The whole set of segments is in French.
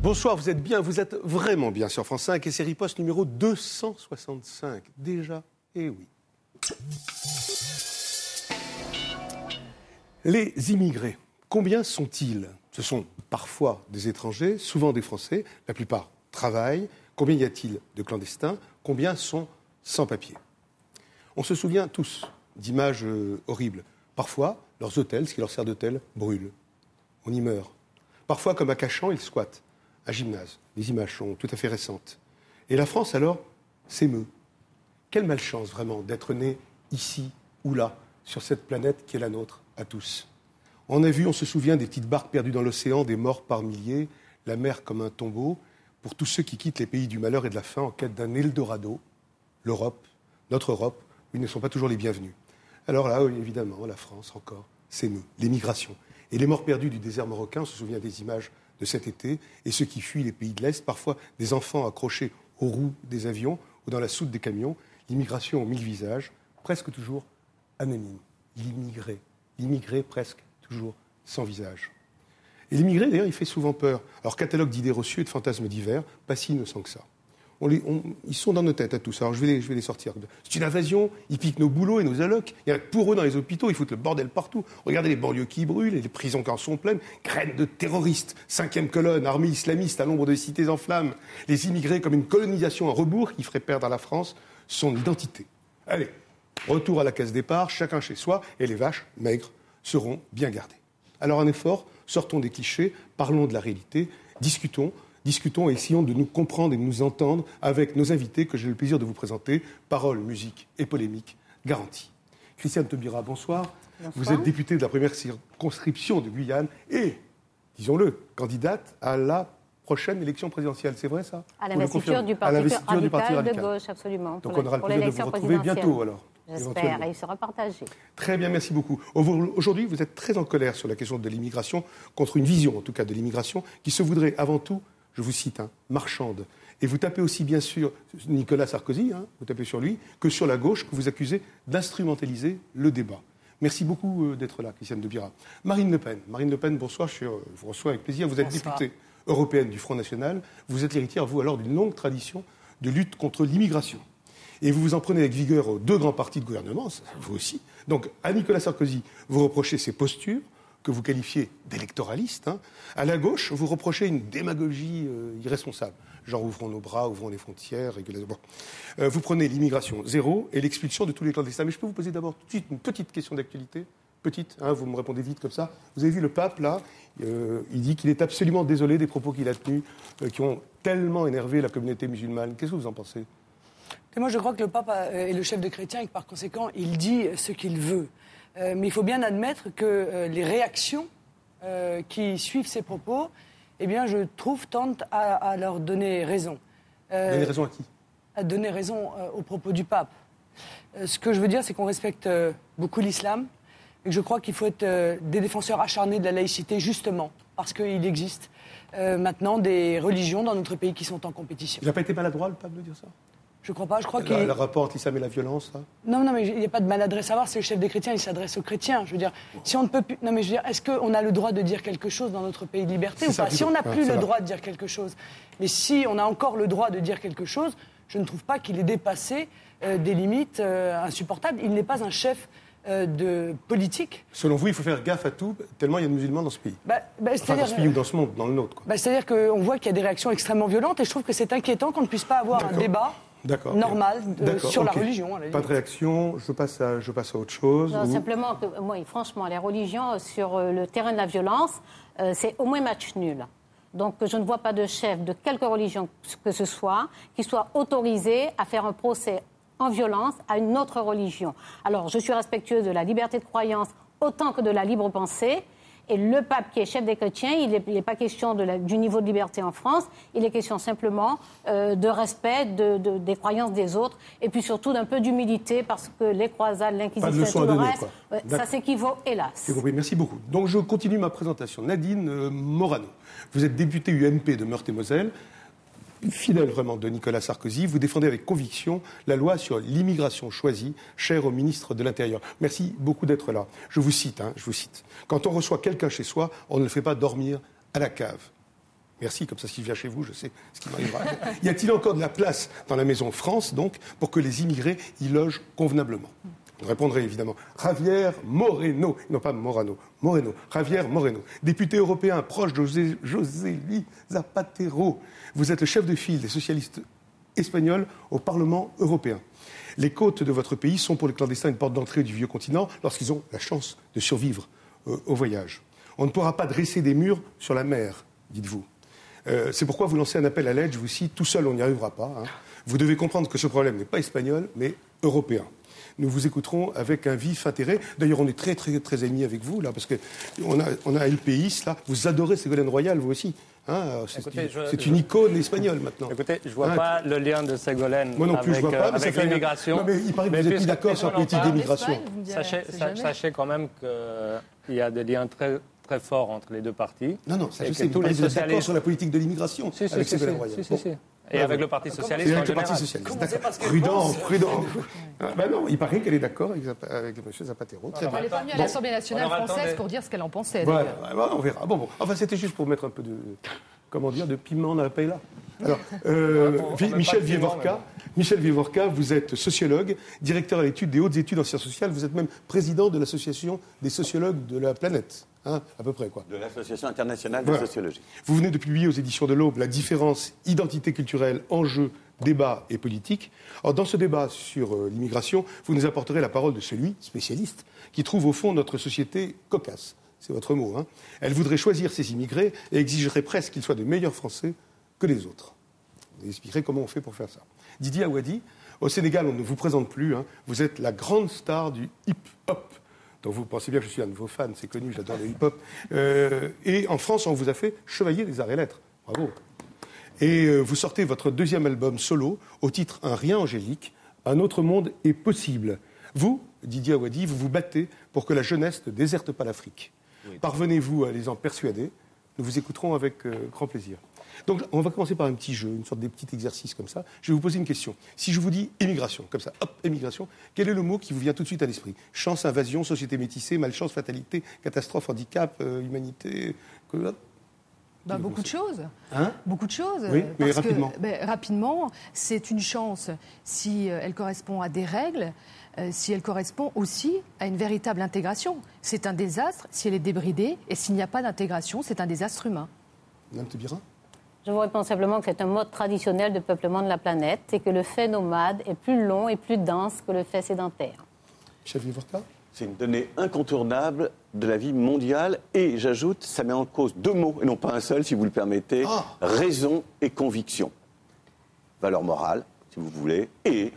Bonsoir, vous êtes bien, vous êtes vraiment bien sur France 5 et c'est Riposte numéro 265. Déjà, eh oui. Les immigrés, combien sont-ils? Ce sont parfois des étrangers, souvent des Français, la plupart travaillent. Combien y a-t-il de clandestins? Combien sont sans papier? On se souvient tous d'images horribles. Parfois, leurs hôtels, ce qui leur sert d'hôtel, brûlent. On y meurt. Parfois, comme à Cachan, ils squattent un gymnase. Les images sont tout à fait récentes. Et la France, alors, s'émeut. Quelle malchance, vraiment, d'être né ici ou là, sur cette planète qui est la nôtre, à tous. On a vu, on se souvient des petites barques perdues dans l'océan, des morts par milliers, la mer comme un tombeau, pour tous ceux qui quittent les pays du malheur et de la faim en quête d'un Eldorado, l'Europe, notre Europe, où ils ne sont pas toujours les bienvenus. Alors là, évidemment, la France, encore, s'émeut. Les migrations. Et les morts perdus du désert marocain, on se souvient des images de cet été, et ceux qui fuient les pays de l'Est, parfois des enfants accrochés aux roues des avions ou dans la soute des camions. L'immigration aux 1000 visages, presque toujours anonyme. L'immigré presque toujours sans visage. Et l'immigré, d'ailleurs, il fait souvent peur. Alors, catalogue d'idées reçues et de fantasmes divers, pas si innocent que ça. Ils sont dans nos têtes à tous. Alors, je vais les sortir. C'est une invasion, ils piquent nos boulots et nos allocs. Il y en a pour eux dans les hôpitaux, ils foutent le bordel partout. Regardez les banlieues qui brûlent et les prisons qui en sont pleines. Graines de terroristes, 5e colonne, armée islamiste à l'ombre de cités en flammes. Les immigrés comme une colonisation en rebours qui ferait perdre à la France son identité. Allez, retour à la case départ, chacun chez soi, et les vaches maigres seront bien gardées. Alors un effort, sortons des clichés, parlons de la réalité, discutons et essayons de nous comprendre et de nous entendre avec nos invités que j'ai le plaisir de vous présenter. Paroles, musique et polémique garantie. Christiane Taubira, bonsoir. Bonsoir. Vous êtes députée de la première circonscription de Guyane et, disons-le, candidate à la prochaine élection présidentielle. C'est vrai ça? À l'investiture du Parti radical de gauche, absolument. Donc on aura le plaisir de vous retrouver bientôt alors. J'espère, et il sera partagé. Très bien, merci beaucoup. Aujourd'hui, vous êtes très en colère sur la question de l'immigration, contre une vision en tout cas de l'immigration, qui se voudrait avant tout, je vous cite, marchande. Et vous tapez aussi bien sûr Nicolas Sarkozy, vous tapez sur lui, que sur la gauche, que vous accusez d'instrumentaliser le débat. Merci beaucoup d'être là, Christiane Taubira. Marine Le Pen. Marine Le Pen, bonsoir, je vous reçois avec plaisir. Vous êtes députée européenne du Front National. Vous êtes l'héritière, vous alors, d'une longue tradition de lutte contre l'immigration. Et vous vous en prenez avec vigueur aux deux grands partis de gouvernement, vous aussi. Donc, à Nicolas Sarkozy, vous reprochez ses postures, que vous qualifiez d'électoralistes. À la gauche, vous reprochez une démagogie irresponsable. Genre, ouvrons nos bras, ouvrons les frontières. Vous prenez l'immigration zéro et l'expulsion de tous les clandestins. Mais je peux vous poser d'abord tout de suite une petite question d'actualité. Petite, vous me répondez vite comme ça. Vous avez vu le pape, là, il dit qu'il est absolument désolé des propos qu'il a tenus, qui ont tellement énervé la communauté musulmane. Qu'est-ce que vous en pensez ? Et moi, je crois que le pape est le chef de chrétiens et que par conséquent, il dit ce qu'il veut. Mais il faut bien admettre que les réactions qui suivent ces propos, eh bien, je trouve, tentent à leur donner raison. Donner raison à qui ? À donner raison aux propos du pape. Ce que je veux dire, c'est qu'on respecte beaucoup l'islam et que je crois qu'il faut être des défenseurs acharnés de la laïcité, justement, parce qu'il existe maintenant des religions dans notre pays qui sont en compétition. Il n'a pas été maladroit, le pape, de dire ça ? Je crois pas, je crois qu'il... Le rapport entre l'islam et la violence, ça ? Non, mais il n'y a pas de maladresse à voir, c'est le chef des chrétiens, il s'adresse aux chrétiens. Je veux dire, si on ne peut plus... Non, mais je veux dire, est-ce qu'on a le droit de dire quelque chose dans notre pays de liberté ou pas ? Si on n'a plus le droit de dire quelque chose, mais si on a encore le droit de dire quelque chose, je ne trouve pas qu'il ait dépassé des limites insupportables. Il n'est pas un chef de politique. Selon vous, il faut faire gaffe à tout, tellement il y a de musulmans dans ce pays. Dans ce pays ou dans ce monde, dans le nôtre. C'est-à-dire qu'on voit qu'il y a des réactions extrêmement violentes et je trouve que c'est inquiétant qu'on ne puisse pas avoir un débat normal sur la religion. Pas de réaction, je passe à autre chose. Non, simplement que, moi, franchement, les religions sur le terrain de la violence, c'est au moins match nul. Donc je ne vois pas de chef de quelque religion que ce soit qui soit autorisé à faire un procès en violence à une autre religion. Alors, je suis respectueuse de la liberté de croyance autant que de la libre pensée. Et le pape qui est chef des chrétiens, il n'est pas question du niveau de liberté en France, il est question simplement de respect des croyances des autres et puis surtout d'un peu d'humilité parce que les croisades, l'Inquisition et tout le reste, ça s'équivaut, hélas. J'ai compris, merci beaucoup. Donc je continue ma présentation. Nadine Morano, vous êtes députée UMP de Meurthe-et-Moselle. fidèle vraiment de Nicolas Sarkozy, vous défendez avec conviction la loi sur l'immigration choisie, chère au ministre de l'Intérieur. Merci beaucoup d'être là. Je vous cite. Quand on reçoit quelqu'un chez soi, on ne le fait pas dormir à la cave. Merci, comme ça, s'il vient chez vous, je sais ce qui m'arrivera. Y a-t-il encore de la place dans la maison France, donc, pour que les immigrés y logent convenablement? Vous répondrez évidemment Javier Moreno, non pas Morano, Moreno, Javier Moreno, député européen proche de José Luis Zapatero. Vous êtes le chef de file des socialistes espagnols au Parlement européen. Les côtes de votre pays sont pour les clandestins une porte d'entrée du vieux continent lorsqu'ils ont la chance de survivre au voyage. On ne pourra pas dresser des murs sur la mer, dites-vous. C'est pourquoi vous lancez un appel à l'aide, je vous cite, tout seul on n'y arrivera pas. Vous devez comprendre que ce problème n'est pas espagnol, mais européen. Nous vous écouterons avec un vif intérêt. D'ailleurs, on est très, très, très amis avec vous, là, parce qu'on a LPIS, là. Vous adorez Ségolène Royal, vous aussi. C'est une icône espagnole, maintenant. Écoutez, je ne vois pas le lien de Ségolène moi non plus, je vois pas, avec l'immigration. Non, mais il paraît que vous êtes mis d'accord sur la politique d'immigration. Sachez quand même qu'il y a des liens très, très forts entre les deux partis. Non, ça je sais. Vous êtes d'accord sur la politique de l'immigration avec Ségolène Royal. Et avec le Parti Socialiste en général. Prudent. Non, il paraît qu'elle est d'accord avec M. Zapatero. Elle n'est pas venue à l'Assemblée nationale française pour dire ce qu'elle en pensait. Voilà, on verra. Bon. Enfin, c'était juste pour mettre un peu de piment dans la paella. Alors, Michel Vivorca, vous êtes sociologue, directeur à l'étude des hautes études en sciences sociales. Vous êtes même président de l'Association des sociologues de la planète. À peu près, quoi. De l'Association internationale de sociologie. Vous venez de publier aux éditions de l'Aube La différence, identité culturelle, enjeux, débat et politique. Alors, dans ce débat sur l'immigration, vous nous apporterez la parole de celui, spécialiste, qui trouve au fond notre société cocasse. C'est votre mot. Elle voudrait choisir ses immigrés et exigerait presque qu'ils soient de meilleurs Français que les autres. Vous expliquerez comment on fait pour faire ça. Didier Awadi, au Sénégal, on ne vous présente plus. Vous êtes la grande star du hip-hop. Donc vous pensez bien que je suis un de vos fans, c'est connu, j'adore le hip-hop. Et en France, on vous a fait chevalier des arts et lettres. Bravo. Et vous sortez votre deuxième album solo au titre Un rien angélique, un autre monde est possible. Vous, Didier Awadi, vous vous battez pour que la jeunesse ne déserte pas l'Afrique. Oui. Parvenez-vous à les en persuader? Nous vous écouterons avec grand plaisir. Donc, on va commencer par un petit jeu, une sorte de petit exercice comme ça. Je vais vous poser une question. Si je vous dis émigration, comme ça, hop, émigration, quel est le mot qui vous vient tout de suite à l'esprit? Chance, invasion, société métissée, malchance, fatalité, catastrophe, handicap, humanité... Beaucoup de choses. Beaucoup de choses. Oui, mais rapidement. Rapidement, c'est une chance si elle correspond à des règles, si elle correspond aussi à une véritable intégration. C'est un désastre si elle est débridée, et s'il n'y a pas d'intégration, c'est un désastre humain. Mme Taubira? Je vous réponds simplement que c'est un mode traditionnel de peuplement de la planète et que le fait nomade est plus long et plus dense que le fait sédentaire. Chef Vivorca? C'est une donnée incontournable de la vie mondiale et, j'ajoute, ça met en cause deux mots, et non pas un seul, si vous le permettez, raison et conviction. Valeur morale, si vous voulez, et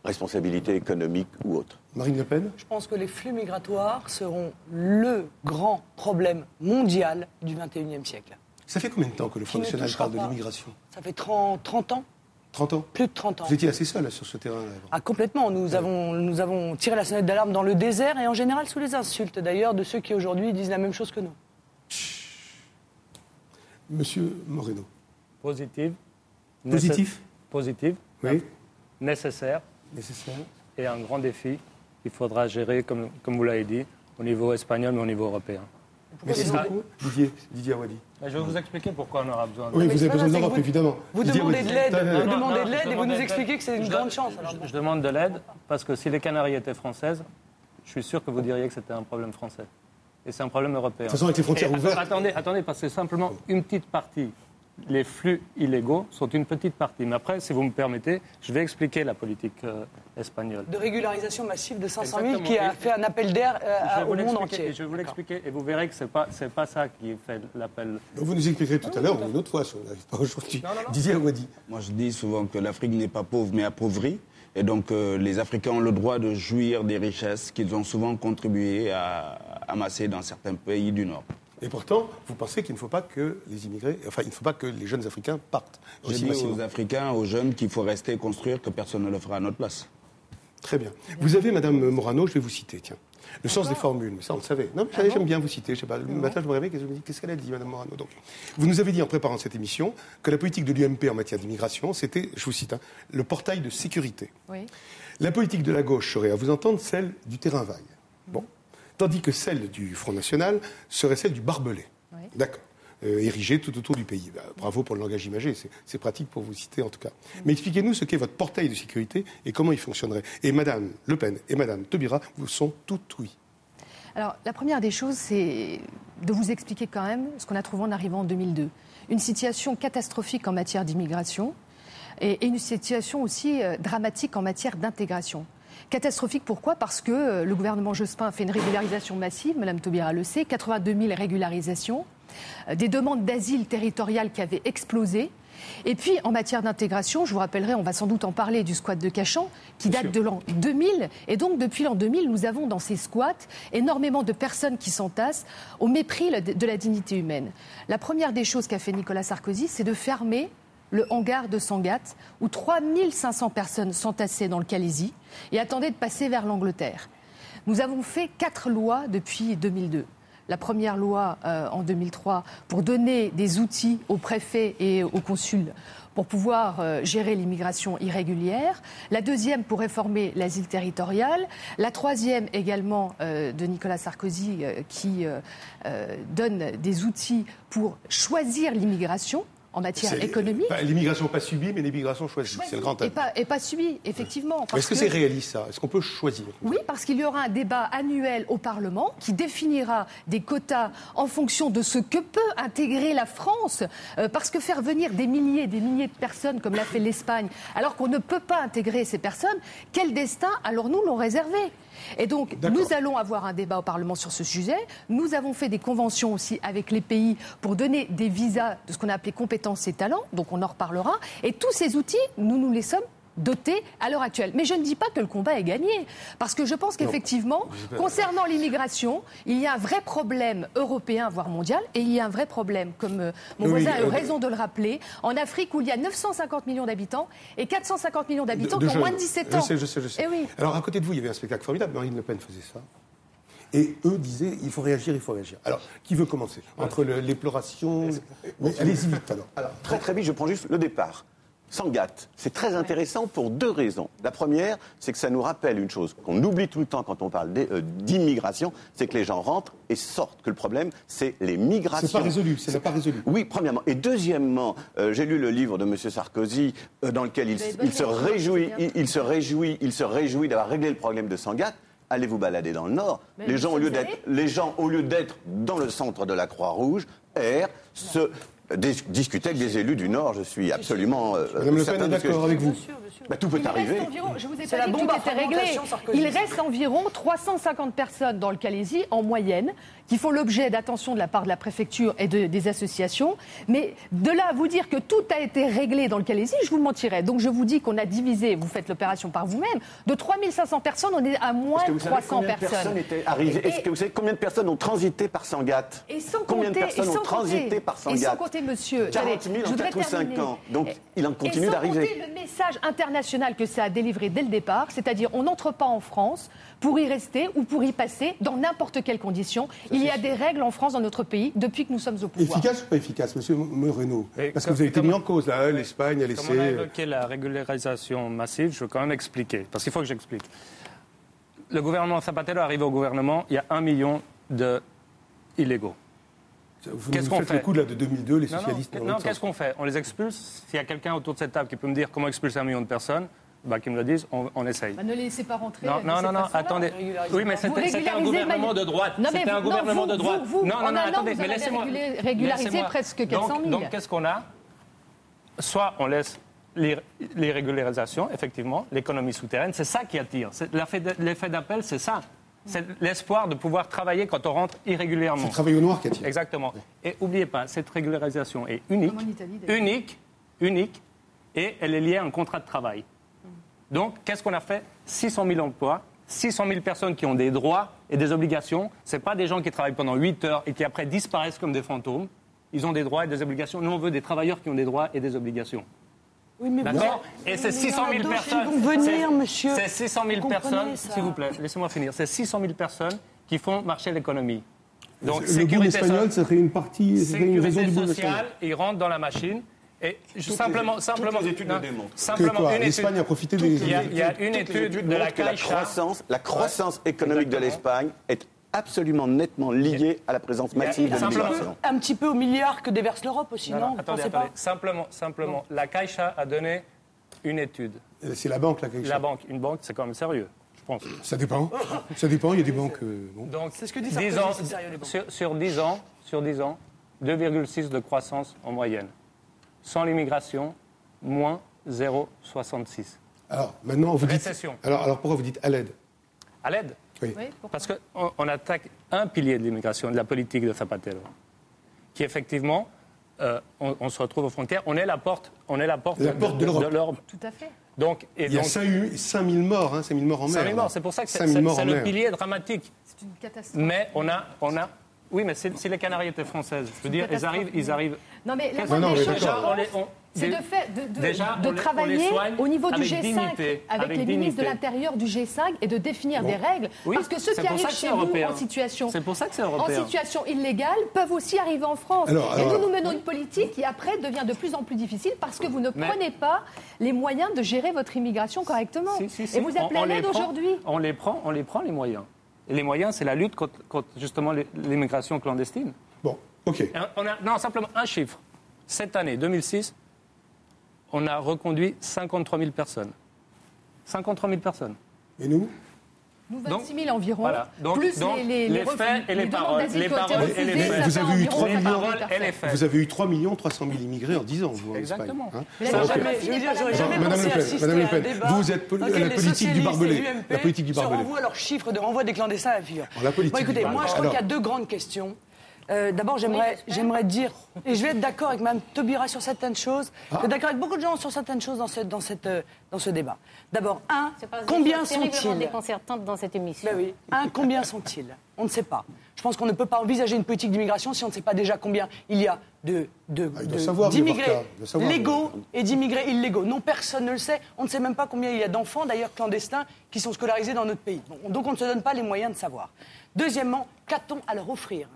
responsabilité économique ou autre. Marine Le Pen? Je pense que les flux migratoires seront le grand problème mondial du XXIe siècle. Ça fait combien de temps que le Front National parle de l'immigration? Ça fait 30 ans. 30 ans? Plus de 30 ans. Vous étiez assez seul sur ce terrain-là? Complètement. Nous avons tiré la sonnette d'alarme dans le désert et en général sous les insultes d'ailleurs de ceux qui aujourd'hui disent la même chose que nous. Monsieur Moreno. Positive. Positive? Oui. Nécessaire. Et un grand défi qu'il faudra gérer, comme vous l'avez dit, au niveau espagnol mais au niveau européen. Merci beaucoup, Didier Awadi. Je vais vous expliquer pourquoi on aura besoin de Oui, vous avez besoin de l'Europe, évidemment. Vous demandez de l'aide, et vous nous expliquez que c'est une grande chance. Je demande de l'aide parce que si les Canaries étaient françaises, je suis sûr que vous diriez que c'était un problème français. Et c'est un problème européen. De toute façon, avec les frontières ouvertes... Attendez, parce que c'est simplement une petite partie. Les flux illégaux sont une petite partie. Mais après, si vous me permettez, je vais expliquer la politique espagnole. De régularisation massive de 500 000 qui a fait un appel d'air au monde entier. Je vais vous l'expliquer et vous verrez que ce n'est pas ça qui fait l'appel. Vous nous expliquerez tout à l'heure, une autre fois, si on n'arrive pas aujourd'hui. Didier Awadi. Moi, je dis souvent que l'Afrique n'est pas pauvre, mais appauvrie. Et donc, les Africains ont le droit de jouir des richesses qu'ils ont souvent contribué à amasser dans certains pays du Nord. Et pourtant, vous pensez qu'il ne faut pas que les immigrés, enfin, il ne faut pas que les jeunes Africains partent aussi massivement. Je dis aux Africains, aux jeunes, qu'il faut rester construire, que personne ne le fera à notre place. Très bien. Vous avez, Madame Morano, je vais vous citer, tiens. Le sens des formules, mais ça on le savait. Non, j'aime bien vous citer. Je sais pas, le matin je me réveille et je me dis qu'est-ce qu'elle a dit, Mme Morano. Donc, vous nous avez dit en préparant cette émission que la politique de l'UMP en matière d'immigration, c'était, je vous cite, le portail de sécurité. Oui. La politique de la gauche serait, à vous entendre, celle du terrain vague. Bon. Tandis que celle du Front National serait celle du barbelé. Oui. D'accord. Érigé tout autour du pays. Bravo pour le langage imagé, c'est pratique pour vous citer en tout cas. Mais expliquez-nous ce qu'est votre portail de sécurité et comment il fonctionnerait. Et Mme Le Pen et Mme Taubira vous sont toutes oui. Alors, la première des choses, c'est de vous expliquer quand même ce qu'on a trouvé en arrivant en 2002. Une situation catastrophique en matière d'immigration et une situation aussi dramatique en matière d'intégration. Catastrophique, pourquoi ? Parce que le gouvernement Jospin a fait une régularisation massive, Mme Taubira le sait, 82 000 régularisations, des demandes d'asile territoriales qui avaient explosé. Et puis, en matière d'intégration, je vous rappellerai, on va sans doute en parler, du squat de Cachan, qui date de l'an 2000. Et donc, depuis l'an 2000, nous avons dans ces squats énormément de personnes qui s'entassent au mépris de la dignité humaine. La première des choses qu'a fait Nicolas Sarkozy, c'est de fermer le hangar de Sangatte, où 3500 personnes s'entassaient dans le Calaisis et attendaient de passer vers l'Angleterre. Nous avons fait 4 lois depuis 2002. La première loi en 2003 pour donner des outils aux préfets et aux consuls pour pouvoir gérer l'immigration irrégulière. La deuxième pour réformer l'asile territorial. La troisième également de Nicolas Sarkozy qui donne des outils pour choisir l'immigration en matière économique. L'immigration pas subie, mais l'immigration choisie. C'est le grand thème. Et pas subie, effectivement. Est-ce que c'est réaliste, ça ? Est-ce qu'on peut choisir ? Oui, parce qu'il y aura un débat annuel au Parlement qui définira des quotas en fonction de ce que peut intégrer la France. Parce que faire venir des milliers de personnes, comme l'a fait l'Espagne, alors qu'on ne peut pas intégrer ces personnes, quel destin allons-nous leur réserver ? Et donc, nous allons avoir un débat au Parlement sur ce sujet. Nous avons fait des conventions aussi avec les pays pour donner des visas de ce qu'on a appelé compétences et talents. Donc, on en reparlera. Et tous ces outils, nous les sommes dotés à l'heure actuelle. Mais je ne dis pas que le combat est gagné. Parce que je pense qu'effectivement, concernant l'immigration, il y a un vrai problème européen, voire mondial, et il y a un vrai problème, comme mon voisin a eu raison de le rappeler, en Afrique où il y a 950 millions d'habitants et 450 millions d'habitants qui ont moins de 17 ans. Je sais. Et oui. Alors, à côté de vous, il y avait un spectacle formidable. Marine Le Pen faisait ça. Et eux disaient, il faut réagir. Alors, qui veut commencer ? Entre l'épuration... Allez-y vite, alors. Très vite, je prends juste le départ. Sangatte, c'est très intéressant pour 2 raisons. La première, c'est que ça nous rappelle une chose qu'on oublie tout le temps quand on parle d'immigration, c'est que les gens rentrent et sortent. Que le problème, c'est les migrations. C'est pas résolu. Oui, premièrement. Et deuxièmement, j'ai lu le livre de M. Sarkozy dans lequel il se réjouit d'avoir réglé le problème de Sangatte. Allez vous balader dans le Nord. Les gens, au lieu d'être dans le centre de la Croix-Rouge, discuter avec des élus du Nord, je suis absolument Madame Le Pen est d'accord avec vous. Tout peut arriver. Je vous ai pas dit que tout était réglé. Il reste environ 350 personnes dans le Calaisis, en moyenne, qui font l'objet d'attention de la part de la préfecture et des associations. Mais de là à vous dire que tout a été réglé dans le Calaisis, je vous mentirais. Donc je vous dis qu'on a divisé, vous faites l'opération par vous-même, de 3500 personnes, on est à moins de 300 personnes. Est-ce que vous savez combien de personnes ont transité par Sangatte ? Combien de personnes ont transité par Sangatte ? Et sans compter, monsieur... 40 000 en 4 ou 5 ans. Donc il en continue d'arriver. Et sans compter le message international que ça a délivré dès le départ, c'est-à-dire on n'entre pas en France pour y rester ou pour y passer dans n'importe quelles conditions. Il y a des règles en France, dans notre pays, depuis que nous sommes au pouvoir. Efficace ou pas efficace, monsieur Moreno ? Parce que vous avez été mis en cause, là, l'Espagne a laissé... Comme on a évoqué la régularisation massive, je veux quand même expliquer, parce qu'il faut que j'explique. Le gouvernement Zapatero arrive au gouvernement, il y a 1 million d'illégaux. Qu'est-ce qu'on fait le coup là, de 2002, les socialistes... Non, qu'est-ce qu'on fait ? On les expulse. S'il y a quelqu'un autour de cette table qui peut me dire comment expulser 1 million de personnes, qu'ils me le disent, on essaye. Ne les laissez pas rentrer. Non, attendez. Oui, mais c'était un gouvernement de droite. C'était un gouvernement de droite. Attendez, mais laissez-moi. Régulariser presque 400 000. Donc, qu'est-ce qu'on a ? Soit on laisse les régularisations, effectivement, l'économie souterraine, c'est ça qui attire. L'effet d'appel, c'est ça. C'est l'espoir de pouvoir travailler quand on rentre irrégulièrement. C'est travailler au noir qui attire. Exactement. Et n'oubliez pas, cette régularisation est unique, et elle est liée à un contrat de travail. Donc, qu'est-ce qu'on a fait ? 600 000 emplois, 600 000 personnes qui ont des droits et des obligations. Ce n'est pas des gens qui travaillent pendant 8 heures et qui après disparaissent comme des fantômes. Ils ont des droits et des obligations. Nous, on veut des travailleurs qui ont des droits et des obligations. Oui, mais d'accord. Et c'est 600 000 personnes. Ils vont venir, monsieur. C'est 600 000 personnes, s'il vous plaît, laissez-moi finir. C'est 600 000 personnes qui font marcher l'économie. Donc, le boom espagnol, ça serait une partie, ça serait une raison du boom espagnol. Ils rentrent dans la machine. Et simplement, toutes les études le démontrent. Simplement, l'Espagne a profité des... Il y a une étude de la Caixa. La croissance économique de l'Espagne est absolument nettement liée à la présence massive de l'immigration. Un petit peu au milliard que déverse l'Europe aussi, non? Attendez. Simplement, la Caixa a donné une étude. C'est la banque, la Caixa. Une banque, c'est quand même sérieux, je pense. Ça dépend, il y a des banques... bon. Donc, c'est ce que dit Sarkozy, c'est sérieux, les banques. sur 10 ans, 2,6 de croissance en moyenne. Sans l'immigration, moins 0,66. Alors, maintenant, vous dites... Récession. Alors, pourquoi vous dites à l'aide? À l'aide? Oui. Parce qu'on attaque un pilier de l'immigration, de la politique de Zapatero, qui effectivement, on se retrouve aux frontières, on est la porte de l'Europe. Tout à fait. Donc, il y a 5 000 morts, 5 000 morts en mer. 5 000 morts, c'est pour ça que c'est le pilier dramatique. C'est une catastrophe. Mais on a oui, mais si les Canaries étaient françaises, je veux dire, ils arrivent... Non, mais la moindre des choses, c'est de travailler au niveau du G5 avec les ministres de l'Intérieur du G5 et de définir des règles. Oui, parce que ceux qui arrivent chez vous en situation illégale peuvent aussi arriver en France. Et nous menons une politique qui après devient de plus en plus difficile parce que vous ne prenez pas les moyens de gérer votre immigration correctement. Et vous appelez à l'aide aujourd'hui. On les prend les moyens. Et les moyens, c'est la lutte contre justement l'immigration clandestine. Bon, ok. Simplement un chiffre. Cette année, 2006, on a reconduit 53 000 personnes. 53 000 personnes. Et nous? Nous, 26 000 environ, voilà. plus les faits et les paroles. Les paroles et les faits. Vous avez eu 3 millions, vous avez eu 3 300 000 immigrés en 10 ans, vous, en Exactement. Espagne. Madame Le Pen, vous êtes la politique du barbelé. La politique du barbelé. Je renvoie leurs chiffres de renvoi des clandestins à la figure. Écoutez, moi, je crois qu'il y a deux grandes questions. D'abord, j'aimerais dire, et je vais être d'accord avec Mme Taubira sur certaines choses, je vais être d'accord avec beaucoup de gens sur certaines choses dans ce débat. D'abord, combien sont-ils déconcertante dans cette émission. Ben oui. Combien sont-ils? On ne sait pas. Je pense qu'on ne peut pas envisager une politique d'immigration si on ne sait pas déjà combien il y a d'immigrés légaux et d'immigrés illégaux. Non, personne ne le sait. On ne sait même pas combien il y a d'enfants, d'ailleurs clandestins, qui sont scolarisés dans notre pays. Donc on ne se donne pas les moyens de savoir. Deuxièmement, qu'a-t-on à leur offrir?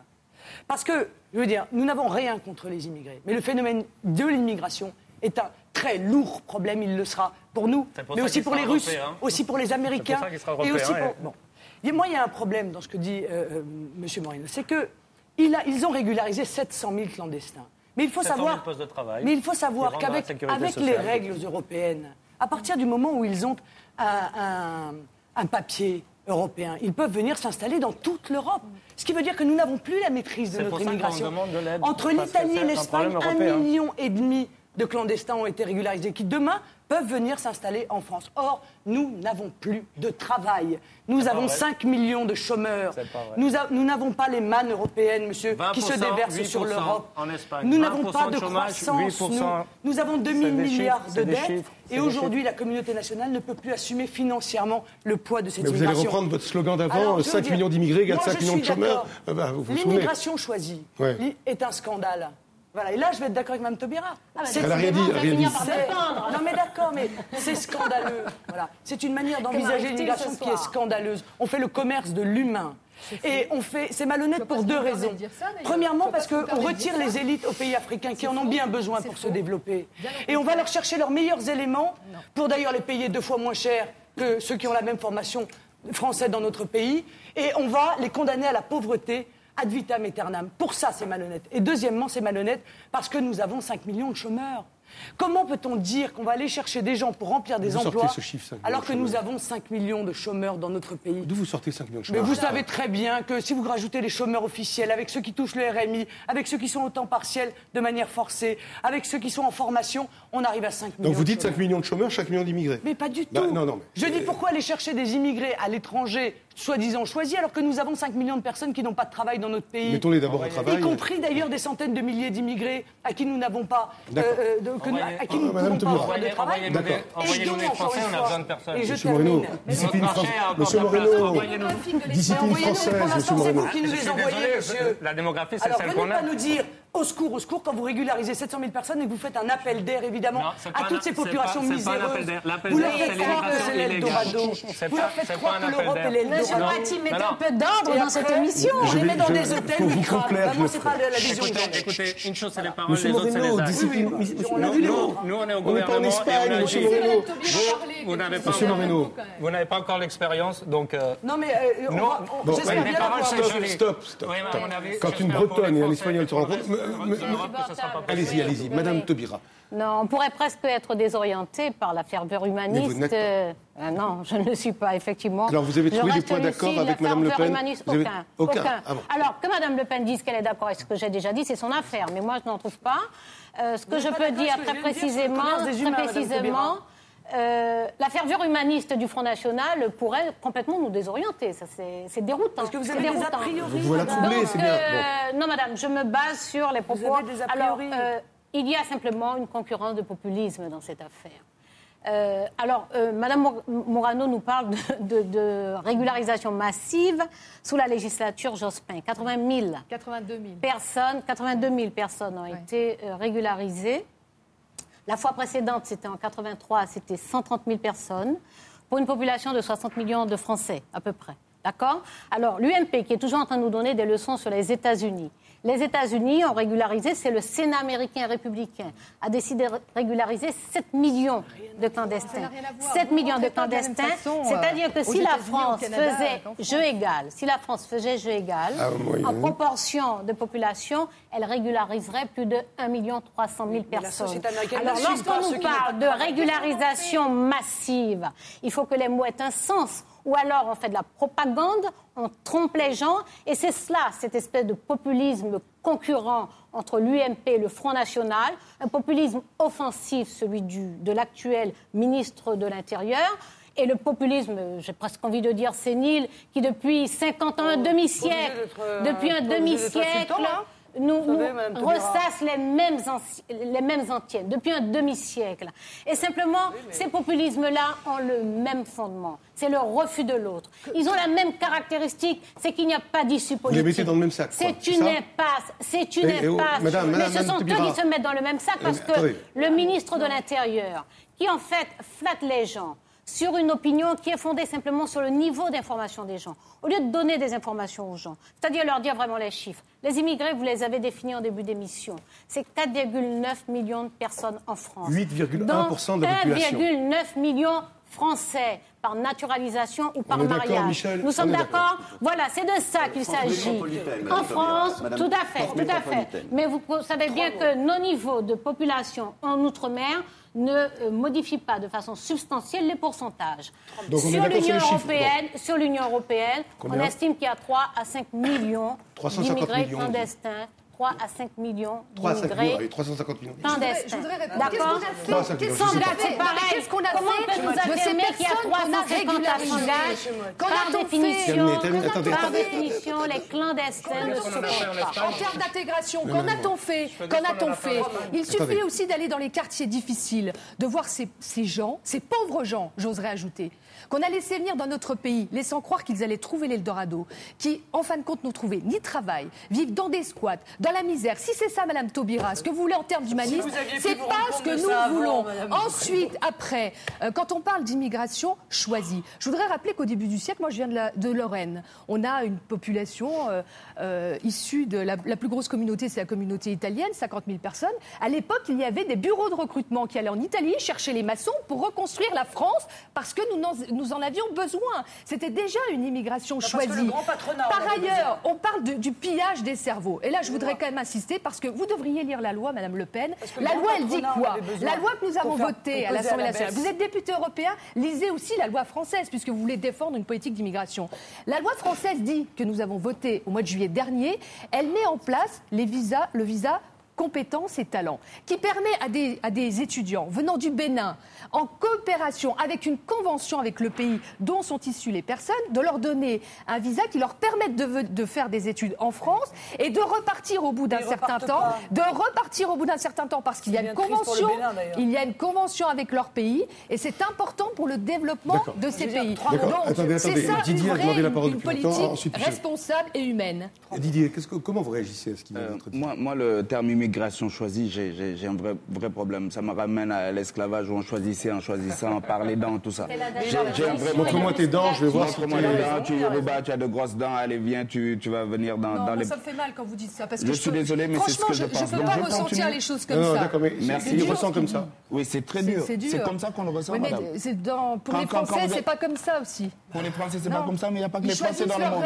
Parce que, je veux dire, nous n'avons rien contre les immigrés. Mais le phénomène de l'immigration est un très lourd problème. Il le sera pour nous, mais aussi pour les Russes, aussi pour les Américains. Et aussi pour... Bon. Moi, il y a un problème dans ce que dit M. Moreno. C'est qu'ils ont régularisé 700 000 clandestins. Mais il faut savoir, qu'avec les règles européennes, à partir du moment où ils ont un papier européen, ils peuvent venir s'installer dans toute l'Europe. Ce qui veut dire que nous n'avons plus la maîtrise de notre immigration. Entre l'Italie et l'Espagne, 1,5 million de clandestins ont été régularisés, qui demain peuvent venir s'installer en France. Or, nous n'avons plus de travail. Nous avons 5 millions de chômeurs. Nous n'avons pas les mannes européennes, monsieur, qui se déversent sur l'Europe. Nous n'avons pas de croissance. Nous avons 2 000 milliards de dettes. Et aujourd'hui, la communauté nationale ne peut plus assumer financièrement le poids de cette immigration. Vous allez reprendre votre slogan d'avant, 5 millions d'immigrés égale 5 millions de chômeurs. L'immigration choisie est un scandale. Voilà, et là, je vais être d'accord avec Mme Taubira. Elle n'a rien dit. Non, mais d'accord, mais c'est scandaleux. Voilà. C'est une manière d'envisager l'immigration qui est scandaleuse. On fait le commerce de l'humain. Et c'est malhonnête pour deux raisons. Premièrement, parce qu'on retire les élites aux pays africains qui en ont bien besoin pour se développer. Et on va leur chercher leurs meilleurs éléments pour d'ailleurs les payer 2 fois moins cher que ceux qui ont la même formation française dans notre pays. Et on va les condamner à la pauvreté ad vitam aeternam. Pour ça, c'est malhonnête. Et deuxièmement, c'est malhonnête parce que nous avons 5 millions de chômeurs. Comment peut-on dire qu'on va aller chercher des gens pour remplir des emplois alors que nous avons 5 millions de chômeurs dans notre pays? D'où vous sortez 5 millions de chômeurs? Mais vous savez très bien que si vous rajoutez les chômeurs officiels, avec ceux qui touchent le RMI, avec ceux qui sont au temps partiel de manière forcée, avec ceux qui sont en formation, on arrive à 5 millions. Donc vous dites 5 millions de chômeurs, chaque million d'immigrés? Mais pas du tout. Non, Je dis pourquoi aller chercher des immigrés à l'étranger, soi-disant choisis, alors que nous avons 5 millions de personnes qui n'ont pas de travail dans notre pays. Mettons-les d'abord au travail. Y compris d'ailleurs des centaines de milliers d'immigrés à qui nous n'avons pas... à qui nous ne pouvons pas offrir de travail. Envoyez-nous les Français, on a besoin de personnes. Et je Monsieur Moreno, discipline française. Monsieur Moreno, discipline française, Monsieur Moreno. Qui nous les envoyez, monsieur. La démographie, c'est celle qu'on a. Alors, venez pas nous dire au secours, quand vous régularisez 700 000 personnes et que vous faites un appel d'air, évidemment, à toutes ces populations miséreuses. Vous leur faites croire que c'est l'Eldorado. Vous leur faites croire que l'Europe est l'Eldorado. Monsieur Moati, mettez un peu d'ordre dans cette émission. On les met dans des hôtels, vraiment, c'est pas de la vision. Écoutez, une chose, c'est les paroles, les autres, c'est les actes. Nous, on est au gouvernement. On n'est pas en Espagne, monsieur Moreno. Vous n'avez pas encore l'expérience, donc... Non, mais j'espère bien avoir... Stop. Quand une Bretonne et un Espagnol se rencontrent... Allez-y, Madame Taubira. Non, on pourrait presque être désorienté par la ferveur humaniste. Mais vous n'êtes pas. Non, je ne le suis pas, effectivement. Alors, vous avez trouvé des points d'accord avec Mme Le Pen? Aucun. Ah bon. Alors, que Mme Le Pen dise qu'elle est d'accord avec ce que j'ai déjà dit, c'est son affaire. Mais moi, je n'en trouve pas. Ce que je peux dire très précisément, la ferveur humaniste du Front National pourrait complètement nous désorienter. Ça, c'est déroutant. Parce que vous avez des a priori. Vous la troublez, c'est bien. Bon. Non, madame, je me base sur les propos. Vous avez des a priori. Alors, il y a simplement une concurrence de populisme dans cette affaire. Madame Morano nous parle de régularisation massive sous la législature Jospin. 82 000 personnes ont été régularisées. La fois précédente, c'était en 83, c'était 130 000 personnes pour une population de 60 millions de Français, à peu près. D'accord ? Alors, l'UMP, qui est toujours en train de nous donner des leçons sur les États-Unis. Les États-Unis ont régularisé, c'est le Sénat américain républicain, a décidé de régulariser 7 millions de clandestins. 7 millions de clandestins, c'est-à-dire que si la France faisait jeu égal, en proportion de population, elle régulariserait plus de 1 300 000 personnes. Alors, lorsqu'on nous parle de régularisation massive, il faut que les mots aient un sens. Ou alors on fait de la propagande, on trompe les gens, et c'est cela, cette espèce de populisme concurrent entre l'UMP et le Front National, un populisme offensif, celui de l'actuel ministre de l'Intérieur, et le populisme, j'ai presque envie de dire sénile, qui depuis 50 ans, un demi-siècle, nous ressasse les mêmes antiennes, depuis un demi-siècle. Et simplement, ces populismes-là ont le même fondement. C'est le refus de l'autre. Ils ont la même caractéristique, c'est qu'il n'y a pas d'issue politique. Vous les mettez dans le même sac. C'est une impasse. Mais ce sont eux qui se mettent dans le même sac parce que le ministre de l'Intérieur, qui en fait flatte les gens, sur une opinion qui est fondée simplement sur le niveau d'information des gens, au lieu de donner des informations aux gens, c'est-à-dire leur dire vraiment les chiffres. Les immigrés, vous les avez définis en début d'émission. C'est 4,9 millions de personnes en France. 8,1% de la population. 1,9 millions Français par naturalisation ou par mariage. Nous sommes d'accord ? Voilà, c'est de ça qu'il s'agit. En France, tout à fait. Mais vous savez bien que nos niveaux de population en Outre-mer ne modifient pas de façon substantielle les pourcentages. Donc Sur l'Union européenne, on estime qu'il y a 3 à 5 millions d'immigrés clandestins. 3 à 5 millions d'immigrés 350 millions. clandestins. D'accord ? C'est pareil. Comment on peut nous affirmer qu'il y a 350 à s'engager ? Par définition, les clandestins ne se font pas. En termes d'intégration, qu'en a-t-on fait ? Il suffit aussi d'aller dans les quartiers difficiles, de voir ces gens, ces pauvres gens, j'oserais ajouter, qu'on a laissé venir dans notre pays, laissant croire qu'ils allaient trouver l'Eldorado, qui, en fin de compte, n'ont trouvé ni travail, vivent dans des squats, dans la misère. Si c'est ça, Madame Taubira, ce que vous voulez en termes d'humanisme, c'est pas ce que nous voulons. Ensuite, après, quand on parle d'immigration choisie, je voudrais rappeler qu'au début du siècle, moi je viens de Lorraine, on a une population issue de la plus grosse communauté, c'est la communauté italienne, 50 000 personnes. À l'époque, il y avait des bureaux de recrutement qui allaient en Italie chercher les maçons pour reconstruire la France parce que nous en avions besoin. C'était déjà une immigration choisie. Par ailleurs, on parle du pillage des cerveaux. Et là, je voudrais quand même insister parce que vous devriez lire la loi, Madame Le Pen. La loi, elle dit quoi ? La loi que nous avons votée à l'Assemblée nationale. Vous êtes député européen, lisez aussi la loi française puisque vous voulez défendre une politique d'immigration. La loi française dit que nous avons voté au mois de juillet dernier, elle met en place le visa compétences et talents, qui permet à des étudiants venant du Bénin, en coopération avec une convention avec le pays dont sont issues les personnes, de leur donner un visa qui leur permette de faire des études en France et de repartir au bout d'un certain temps, parce qu'il y a une convention, avec leur pays, et c'est important pour le développement de ces pays. Donc, c'est ça une politique responsable et humaine. Didier, comment vous réagissez à ce qui vient d'être dit? Moi, le terme immigration choisie, j'ai un vrai problème. Ça me ramène à l'esclavage où on choisissait en choisissant, par les dents, tout ça. Montre-moi tes dents, je vais voir. Montre-moi les dents, tu as de grosses dents, allez, viens, tu vas venir dans les... Ça me fait mal quand vous dites ça, parce que je suis désolé, mais c'est ce que je pense. Je ne peux pas ressentir les choses comme ça. D'accord, mais il ressent comme ça. Oui, c'est très dur. C'est comme ça qu'on le ressent, madame. Pour les Français, c'est pas comme ça aussi. Pour les Français, c'est pas comme ça, mais il n'y a pas que les Français dans le monde.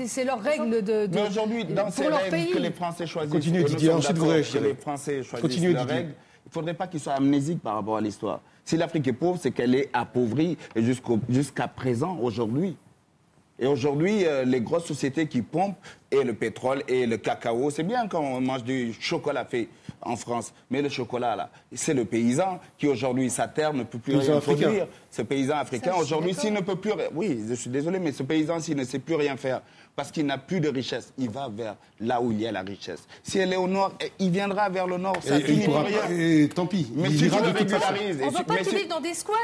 C'est leurs règles de mais aujourd'hui, dans ces règles que les Français choisissent, continuez, Didier, ensuite vous réagirez. Les Français choisissent leurs règles. Il ne faudrait pas qu'ils soient amnésiques par rapport à l'histoire. Si l'Afrique est pauvre, c'est qu'elle est appauvrie et jusqu'à présent, aujourd'hui. Et aujourd'hui, les grosses sociétés qui pompent, et le pétrole et le cacao, c'est bien quand on mange du chocolat fait en France, mais le chocolat, là, c'est le paysan qui aujourd'hui, sa terre ne peut plus rien produire. Ce paysan africain, aujourd'hui, s'il ne peut plus... Oui, je suis désolé, mais ce paysan, s'il ne sait plus rien faire, parce qu'il n'a plus de richesse, il va vers là où il y a la richesse. Si elle est au nord, il viendra vers le nord, ça finit par rien. Et tant pis, mais si tu le régularises... On ne veut pas qu'il vive dans des squats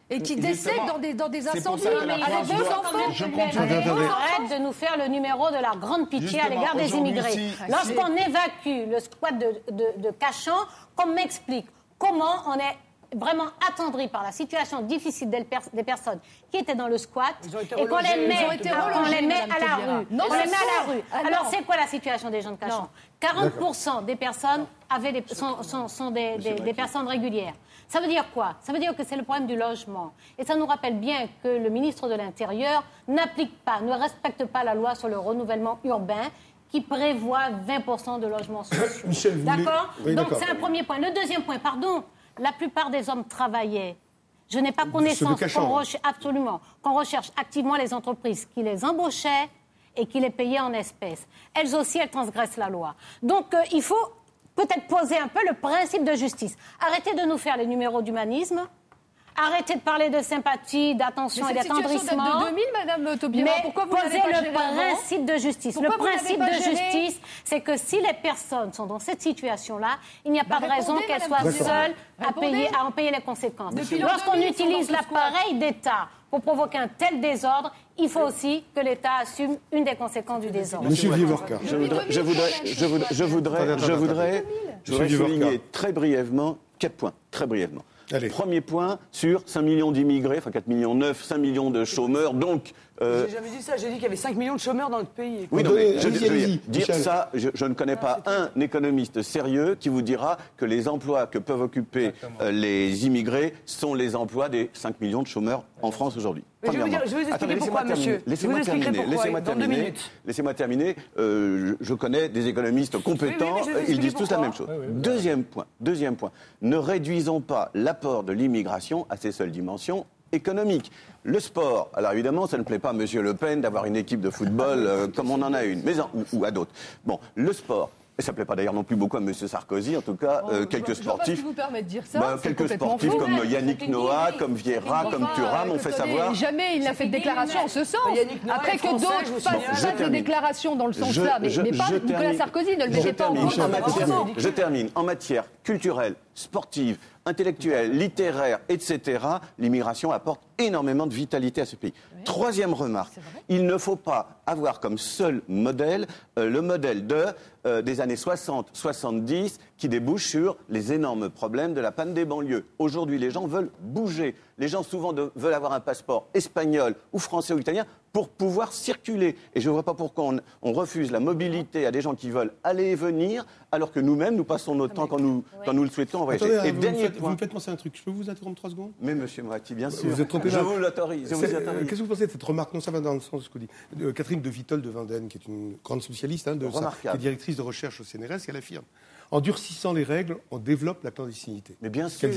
et qui décèdent dans des incendies avec deux enfants. Arrête de nous faire le numéro de la grande pitié à l'égard des immigrés. Lorsqu'on évacue le squat de Cachan, qu'on m'explique comment on est vraiment attendri par la situation difficile des personnes qui étaient dans le squat et qu'on les met à la rue. Alors c'est quoi la situation des gens de Cachan? 40% des personnes sont des personnes régulières. Ça veut dire quoi? Ça veut dire que c'est le problème du logement. Et ça nous rappelle bien que le ministre de l'Intérieur ne respecte pas la loi sur le renouvellement urbain qui prévoit 20% de logements sociaux. D'accord? Donc c'est un premier point. Le deuxième point, la plupart des hommes travaillaient. Je n'ai pas connaissance qu'on recherche activement les entreprises qui les embauchaient et qui les payaient en espèces. Elles aussi, elles transgressent la loi. Donc il faut peut-être poser un peu le principe de justice. Arrêtez de nous faire les numéros d'humanisme. Arrêtez de parler de sympathie, d'attention et d'attendrissement. Cette situation date de 2000, Madame Taubira. Pourquoi vous posez le principe de justice. Le principe de justice, c'est que si les personnes sont dans cette situation-là, il n'y a pas de raison qu'elles soient seules à en payer les conséquences. Lorsqu'on utilise l'appareil d'État pour provoquer un tel désordre, il faut aussi que l'État assume une des conséquences du désordre. Monsieur Vivorca. Je voudrais souligner très brièvement 4 points, très brièvement. Allez. Premier point, sur 5 millions d'immigrés, enfin 4 millions 9, 5 millions de chômeurs, donc... J'ai jamais dit ça, j'ai dit qu'il y avait 5 millions de chômeurs dans notre pays. Oui, non, mais je ne connais pas un économiste sérieux qui vous dira que les emplois que peuvent occuper les immigrés sont les emplois des 5 millions de chômeurs en France aujourd'hui. Je vais vous expliquer pourquoi, monsieur. Laissez-moi terminer. Je connais des économistes compétents, ils disent tous la même chose. Deuxième point, ne réduisons pas l'apport de l'immigration à ses seules dimensions économiques. Le sport, alors évidemment, ça ne plaît pas à M. Le Pen d'avoir une équipe de football comme on en a une, mais ou à d'autres. Bon, le sport. Et ça ne plaît pas d'ailleurs non plus beaucoup à M. Sarkozy, en tout cas, quelques sportifs. Je vous permets de dire ça. Quelques sportifs comme Yannick Noah, comme Vieira, comme Thuram ont fait savoir. Jamais il n'a fait de déclaration en ce sens. Après que d'autres fassent des déclarations dans le sens-là, mais pas Nicolas Sarkozy, ne le mettez pas en compte. Je termine. En matière culturelle, sportive, intellectuelle, littéraire, etc., l'immigration apporte énormément de vitalité à ce pays. Troisième remarque, il ne faut pas avoir comme seul modèle le modèle des années 60-70 qui débouche sur les énormes problèmes de la panne des banlieues. Aujourd'hui, les gens veulent bouger. Les gens souvent veulent avoir un passeport espagnol ou français ou italien pour pouvoir circuler. Et je ne vois pas pourquoi on refuse la mobilité à des gens qui veulent aller et venir, alors que nous-mêmes, nous passons notre temps quand nous le souhaitons en voyager. Attendez, vous me faites penser à un truc. Je peux vous interrompre 3 secondes? Mais monsieur Moratti, bien sûr. Vous êtes trompé. Je vous l'autorise. Qu'est-ce que vous pensez de cette remarque? Non, ça va dans le sens de ce que dit Catherine de Vittol de Vanden, qui est une grande spécialiste, qui est directrice de recherche au CNRS, et elle affirme. En durcissant les règles, on développe la clandestinité. Mais bien sûr.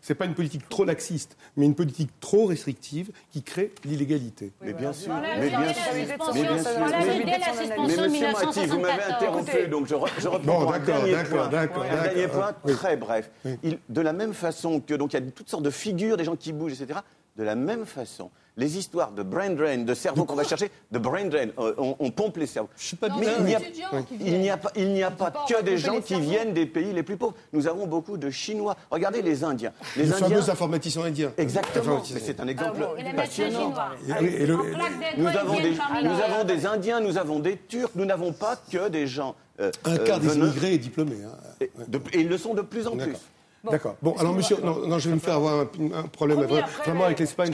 C'est pas une politique trop laxiste, mais une politique trop restrictive qui crée l'illégalité. Mais bien sûr. Mais bien sûr. Mais monsieur Mati, vous m'avez interrompu, donc je reprends Bon, un dernier point. D'accord. Un dernier point, Oui. très bref. De la même façon que, donc il y a toutes sortes de figures, des gens qui bougent, etc. De la même façon, les histoires de brain drain, de cerveau qu'on va chercher, de brain drain, on pompe les cerveaux. Je suis pas Mais il n'y a pas pas que des gens les qui cerveaux. viennent des pays les plus pauvres. Nous avons beaucoup de Chinois. Regardez les Indiens. Les fameux informaticiens indiens. Exactement. Mais c'est un exemple Et les médecins passionnant. chinois. Nous avons des Indiens, nous avons des Turcs, nous n'avons pas que des gens. Un quart des venant- immigrés est diplômé. Et ils le sont de plus en plus. D'accord. Bon, alors monsieur, non, je vais me faire avoir un problème vraiment avec l'Espagne.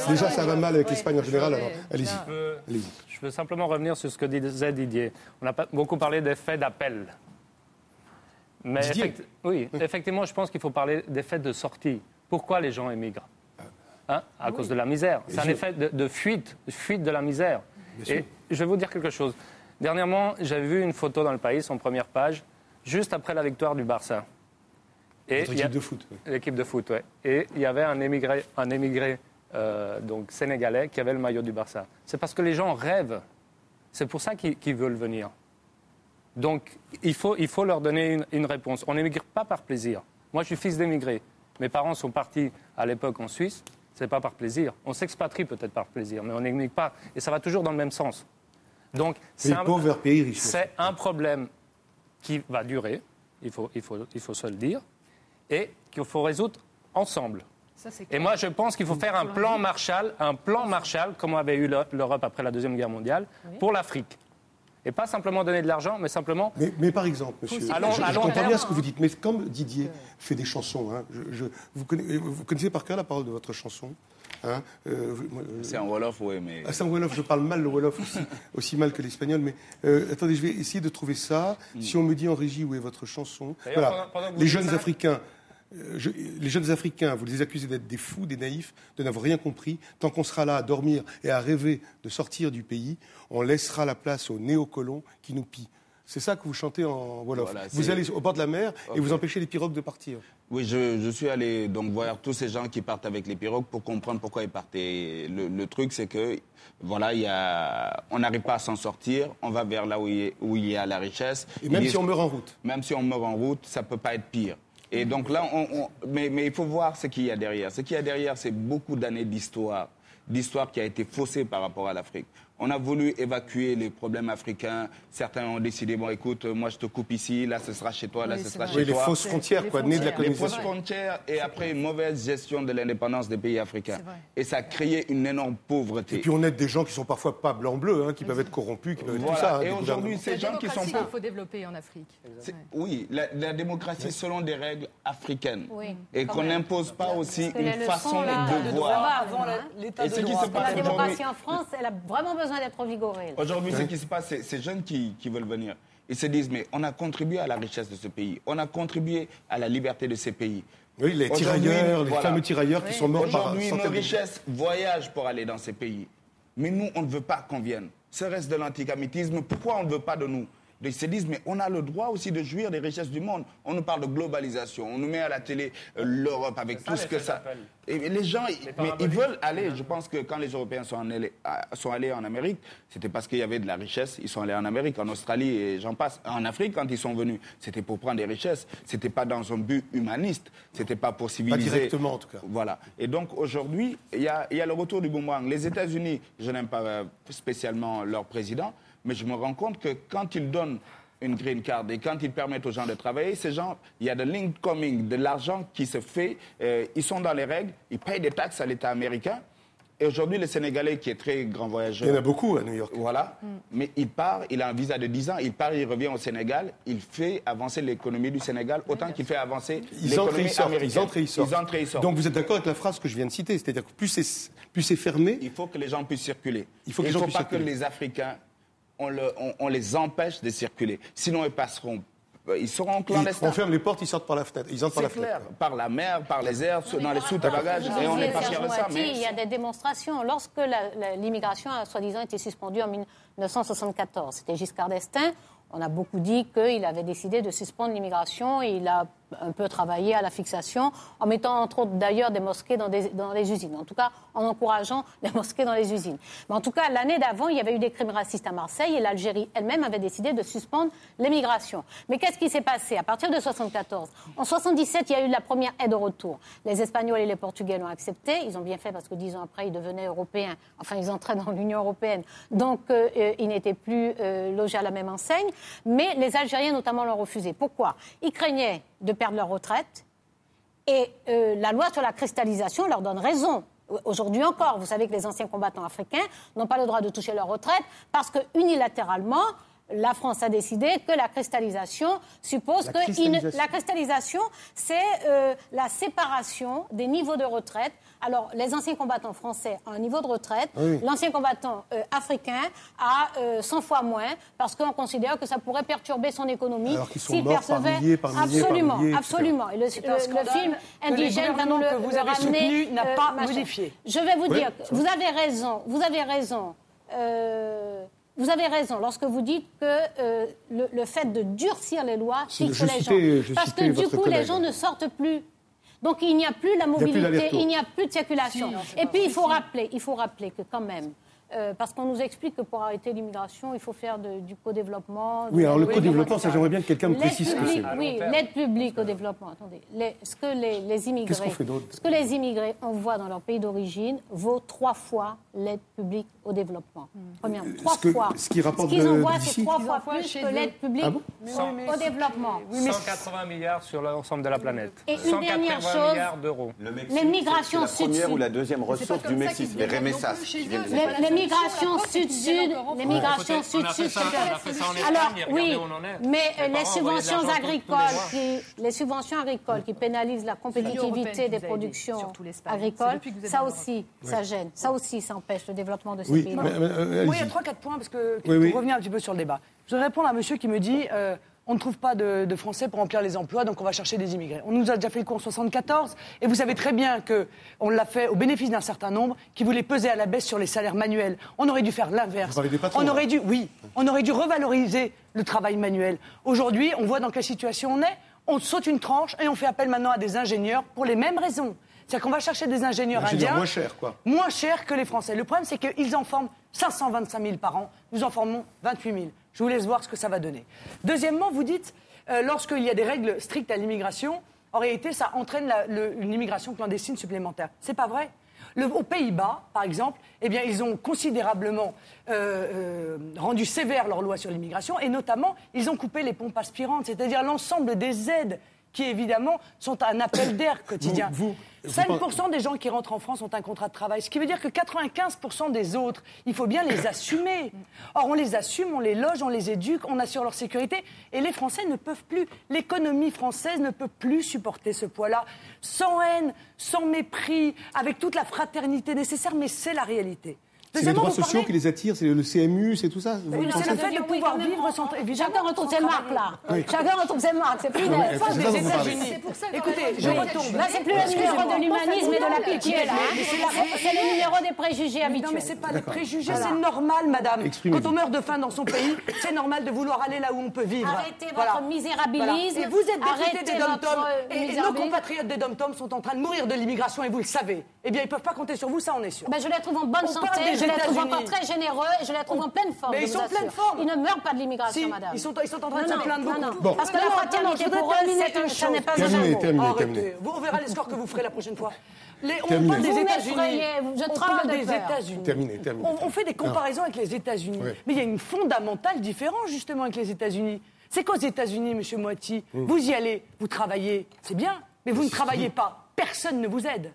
Déjà, ça va mal avec l'Espagne en général, alors allez-y. Je veux simplement revenir sur ce que disait Didier. On a beaucoup parlé d'effets d'appel. Mais effectivement, je pense qu'il faut parler d'effets de sortie. Pourquoi les gens émigrent à cause de la misère. C'est un effet de fuite de la misère. Et je vais vous dire quelque chose. Dernièrement, j'avais vu une photo dans Le País, en première page, juste après la victoire du Barça. L'équipe de foot. Oui. L'équipe de foot, oui. Et il y avait un émigré donc sénégalais qui avait le maillot du Barça. C'est parce que les gens rêvent. C'est pour ça qu'ils veulent venir. Donc, il faut leur donner une réponse. On n'émigre pas par plaisir. Moi, je suis fils d'émigré. Mes parents sont partis à l'époque en Suisse. C'est pas par plaisir. On s'expatrie peut-être par plaisir, mais on n'émigre pas. Et ça va toujours dans le même sens. Donc, c'est un problème qui va durer. Il faut se le dire. Et qu'il faut résoudre ensemble. Et moi, je pense qu'il faut faire un plan Marshall, comme avait eu l'Europe après la Deuxième Guerre mondiale, pour l'Afrique. Et pas simplement donner de l'argent, mais simplement... Mais par exemple, monsieur, je comprends bien ce que vous dites, mais comme Didier fait des chansons, vous connaissez par cœur la parole de votre chanson c'est en Wolof, oui, mais... c'est en Wolof, je parle mal le Wolof aussi mal que l'espagnol, mais attendez, je vais essayer de trouver ça. Si on me dit en régie où est votre chanson... Voilà, les jeunes Africains, vous les accusez d'être des fous, des naïfs, de n'avoir rien compris. Tant qu'on sera là à dormir et à rêver de sortir du pays, on laissera la place aux néocolons qui nous pillent. C'est ça que vous chantez en Wolof. Voilà, vous allez au bord de la mer et vous empêchez les pirogues de partir. Oui, je suis allé donc voir tous ces gens qui partent avec les pirogues pour comprendre pourquoi ils partent. Et le truc, c'est que voilà, on n'arrive pas à s'en sortir. On va vers là où il y a la richesse. Et même si on meurt en route. Même si on meurt en route, ça ne peut pas être pire. Et donc là, mais il faut voir ce qu'il y a derrière. Ce qu'il y a derrière, c'est beaucoup d'années d'histoire qui a été faussée par rapport à l'Afrique. On a voulu évacuer les problèmes africains. Certains ont décidé, bon, écoute, moi je te coupe ici, là ce sera chez toi, là ce sera chez toi. Les fausses frontières, nées de la colonisation. Les fausses frontières et après une mauvaise gestion de l'indépendance des pays africains. Et ça a créé une énorme pauvreté. Et puis on aide des gens qui sont parfois pas blanc-bleu, qui peuvent être corrompus, qui peuvent être tout ça. Et aujourd'hui, ces gens qui sont pauvres. Il faut développer en Afrique. Oui, la démocratie selon des règles africaines. Et qu'on n'impose pas aussi une façon de voir. Avant l'état Et de ce qui droit. se passe La aujourd'hui. démocratie en France, elle a vraiment besoin d'être vigorée. Aujourd'hui, ce qui se passe, c'est ces jeunes qui veulent venir. Ils se disent, mais on a contribué à la richesse de ce pays. On a contribué à la liberté de ces pays. Oui, les tirailleurs, les fameux tirailleurs qui sont morts par Aujourd'hui, nos richesses voyagent pour aller dans ces pays. Mais nous, on ne veut pas qu'on vienne. Ce reste de l'antisémitisme. Pourquoi on ne veut pas de nous? Ils se disent, mais on a le droit aussi de jouir des richesses du monde. On nous parle de globalisation, on nous met à la télé l'Europe avec tout ce que ça... Et les gens, ils veulent aller. Je pense que quand les Européens sont allés en Amérique, c'était parce qu'il y avait de la richesse. Ils sont allés en Amérique, en Australie et j'en passe. En Afrique, quand ils sont venus, c'était pour prendre des richesses. C'était pas dans un but humaniste. C'était pas pour civiliser. Pas directement, en tout cas. Voilà. Et donc, aujourd'hui, il y a le retour du boomerang. Les États-Unis, je n'aime pas spécialement leur président, mais je me rends compte que quand ils donnent une green card et quand ils permettent aux gens de travailler, ces gens, il y a de l'incoming, de l'argent qui se fait, ils sont dans les règles, ils payent des taxes à l'État américain. Et aujourd'hui, le Sénégalais, qui est très grand voyageur... Il y en a beaucoup à New York. Voilà. Mais il part, il a un visa de 10 ans, il part, il revient au Sénégal, il fait avancer l'économie du Sénégal autant qu'il fait avancer l'économie américaine. Ils entrent et ils sortent. Donc vous êtes d'accord avec la phrase que je viens de citer, c'est-à-dire que plus c'est fermé... Il faut que les gens puissent circuler. Il ne faut pas que les Africains... On les empêche de circuler. Sinon, ils seront clandestins. On ferme les portes, ils sortent par la fenêtre. Ils entrent par la clair. fenêtre. Par la mer, par les airs, dans les soutes à bagages. Et on n'est pas fiers de ça. Mais... Il y a des démonstrations. Lorsque l'immigration a soi-disant été suspendue en 1974, c'était Giscard d'Estaing, On a beaucoup dit qu'il avait décidé de suspendre l'immigration et il a un peu travaillé à la fixation, en mettant entre autres d'ailleurs des mosquées dans les usines. En tout cas, en encourageant les mosquées dans les usines. Mais en tout cas, l'année d'avant, il y avait eu des crimes racistes à Marseille et l'Algérie elle-même avait décidé de suspendre l'immigration. Mais qu'est-ce qui s'est passé à partir de 1974 ? En 1977, il y a eu la première aide au retour. Les Espagnols et les Portugais l'ont accepté. Ils ont bien fait parce que 10 ans après, ils devenaient européens. Enfin, ils entraient dans l'Union européenne. Donc, ils n'étaient plus logés à la même enseigne. Mais les Algériens, notamment, l'ont refusé. Pourquoi ? Ils craignaient de perdre leur retraite. Et la loi sur la cristallisation leur donne raison. Aujourd'hui encore, vous savez que les anciens combattants africains n'ont pas le droit de toucher leur retraite parce que unilatéralement, la France a décidé que la cristallisation suppose que... La cristallisation, c'est la séparation des niveaux de retraite. Alors, les anciens combattants français ont un niveau de retraite. Oui. L'ancien combattant africain a 100 fois moins parce qu'on considère que ça pourrait perturber son économie. Alors qu'ils sont morts par milliers, par milliers, absolument, par milliers, absolument. Et le film Indigène va nous que vous avez soutenu n'a pas modifié. Je vais vous dire, vous avez raison. Vous avez raison lorsque vous dites que le fait de durcir les lois fixe les gens. Parce que du coup, les gens ne sortent plus. Donc il n'y a plus la mobilité, il n'y a plus de circulation. Et puis il faut rappeler que quand même, parce qu'on nous explique que pour arrêter l'immigration, il faut faire du co-développement. Oui, alors le co-développement, ça j'aimerais bien que quelqu'un me précise ce que c'est. Oui, l'aide publique au développement. Attendez, ce que les immigrés, ce que les immigrés envoient dans leur pays d'origine vaut 3 fois l'aide publique au développement. Premièrement, 3 fois. Ce qu'ils envoient, c'est 3 fois plus que l'aide publique au développement. 180 milliards sur l'ensemble de la planète. Et une dernière chose, milliards d'euros. Les migrations sud-sud. La première ou la deuxième ressource du Mexique, les remessas. Les migrations sud-sud, les migrations sud-sud. Alors oui, mais les subventions agricoles qui pénalisent la compétitivité des productions agricoles, ça aussi, ça gêne. Ça aussi, ça empêche le développement de ces pays. Oui, il y a 3-4 points, parce que pour revenir un petit peu sur le débat. Je voudrais répondre à un monsieur qui me dit on ne trouve pas de Français pour remplir les emplois, donc on va chercher des immigrés. On nous a déjà fait le coup en 1974, et vous savez très bien qu'on l'a fait au bénéfice d'un certain nombre qui voulait peser à la baisse sur les salaires manuels. On aurait dû faire l'inverse. On aurait dû revaloriser le travail manuel. Aujourd'hui, on voit dans quelle situation on est. On saute une tranche et on fait appel maintenant à des ingénieurs pour les mêmes raisons. C'est-à-dire qu'on va chercher des ingénieurs indiens moins cher, quoi. Moins cher que les Français. Le problème, c'est qu'ils en forment 525 000 par an. Nous en formons 28 000. Je vous laisse voir ce que ça va donner. Deuxièmement, vous dites, lorsqu'il y a des règles strictes à l'immigration, en réalité, ça entraîne une immigration clandestine supplémentaire. C'est pas vrai. Aux Pays-Bas, par exemple, eh bien, ils ont considérablement rendu sévère leur loi sur l'immigration, et notamment, ils ont coupé les pompes aspirantes, c'est-à-dire l'ensemble des aides qui, évidemment, sont un appel d'air quotidien. 5% des gens qui rentrent en France ont un contrat de travail, ce qui veut dire que 95% des autres, il faut bien les assumer. Or, on les assume, on les loge, on les éduque, on assure leur sécurité, et les Français ne peuvent plus. L'économie française ne peut plus supporter ce poids-là, sans haine, sans mépris, avec toute la fraternité nécessaire, mais c'est la réalité. C'est les droits sociaux qui les attirent, c'est le CMU, c'est tout ça. C'est le fait de pouvoir vivre sans... Chacun retrouve ses marques, là. Chacun retrouve ses marques. C'est plus des États-Unis. Écoutez, je retombe. Là, c'est plus le numéro de l'humanisme et de la pitié, là. C'est le numéro des préjugés habituels. Non, mais c'est pas des préjugés, c'est normal, madame. Quand on meurt de faim dans son pays, c'est normal de vouloir aller là où on peut vivre. Arrêtez votre misérabilisme. Et vous êtes député des dom-toms, et nos compatriotes des dom-toms sont en train de mourir de l'immigration, et vous le savez. Eh bien, ils ne peuvent pas compter sur vous, ça, on est sûr. Je les trouve en bonne santé. Je les trouve encore très généreux et je les trouve en pleine forme. Mais ils sont en pleine forme. Ils ne meurent pas de l'immigration, madame. Ils sont en train de se plaindre beaucoup. Bon. Parce que la fraternité pour eux, ça n'est pas un mot. Arrêtez. On verra les scores que vous ferez la prochaine fois. On parle des États-Unis. Je tremble de peur. Terminé. On fait des comparaisons avec les États-Unis. Mais il y a une fondamentale différence, justement, avec les États-Unis. C'est qu'aux États-Unis, monsieur Moati, vous y allez, vous travaillez, c'est bien, mais vous ne travaillez pas. Personne ne vous aide.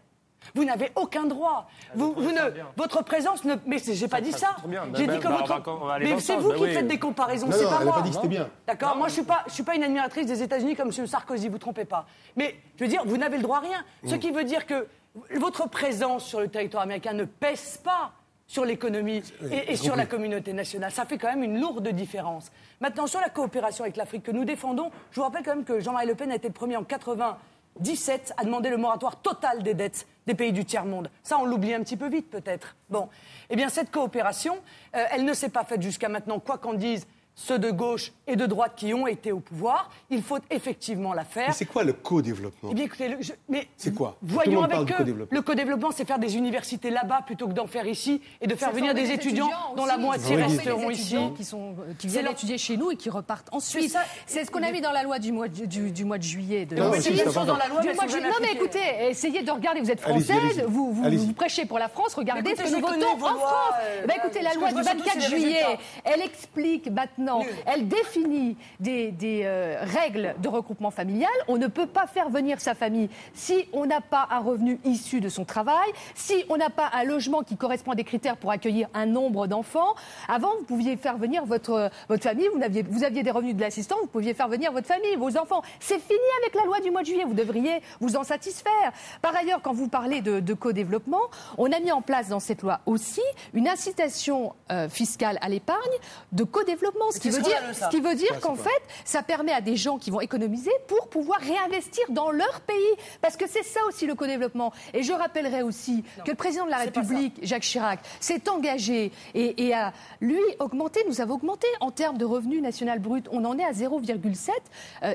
Vous n'avez aucun droit. Votre présence ne... Mais j'ai pas dit ça. J'ai dit que votre... Mais c'est vous qui faites des comparaisons, c'est pas moi. Elle n'a pas dit que c'était bien. D'accord. Moi, je suis pas une admiratrice des États-Unis comme M. Sarkozy. Vous trompez pas. Mais je veux dire, vous n'avez le droit à rien. Ce qui veut dire que votre présence sur le territoire américain ne pèse pas sur l'économie et sur la communauté nationale. Ça fait quand même une lourde différence. Maintenant, sur la coopération avec l'Afrique que nous défendons, je vous rappelle quand même que Jean-Marie Le Pen a été le premier en 1997 à demander le moratoire total des dettes des pays du tiers-monde. Ça, on l'oublie un petit peu vite, peut-être. Bon. Eh bien, cette coopération, elle ne s'est pas faite jusqu'à maintenant, quoi qu'en disent ceux de gauche et de droite qui ont été au pouvoir. Il faut effectivement la faire. Mais c'est quoi le co-développement? Eh bien, écoutez, c'est quoi? Voyons avec eux. Le co-développement, c'est faire des universités là-bas plutôt que d'en faire ici et de faire venir des étudiants dont la moitié resteront ici. Qui viennent étudier chez nous et qui repartent ensuite. C'est ce qu'on a mis dans la loi du mois de juillet. Non, mais écoutez, essayez de regarder. Vous êtes française, vous prêchez pour la France. Regardez ce que nous votons en France. Écoutez, la loi du 24 juillet, elle explique maintenant. Elle définit des règles de regroupement familial. On ne peut pas faire venir sa famille si on n'a pas un revenu issu de son travail, si on n'a pas un logement qui correspond à des critères pour accueillir un nombre d'enfants. Avant, vous pouviez faire venir votre famille, vous aviez des revenus de l'assistant, vous pouviez faire venir votre famille, vos enfants. C'est fini avec la loi du mois de juillet, vous devriez vous en satisfaire. Par ailleurs, quand vous parlez de co-développement, on a mis en place dans cette loi aussi une incitation fiscale à l'épargne de co-développement. Ce qui veut dire qu'en fait, ça permet à des gens qui vont économiser pour pouvoir réinvestir dans leur pays. Parce que c'est ça aussi le co-développement. Et je rappellerai aussi que le président de la République, Jacques Chirac, s'est engagé et a, lui, augmenté, nous avons augmenté en termes de revenu national brut. On en est à 0,7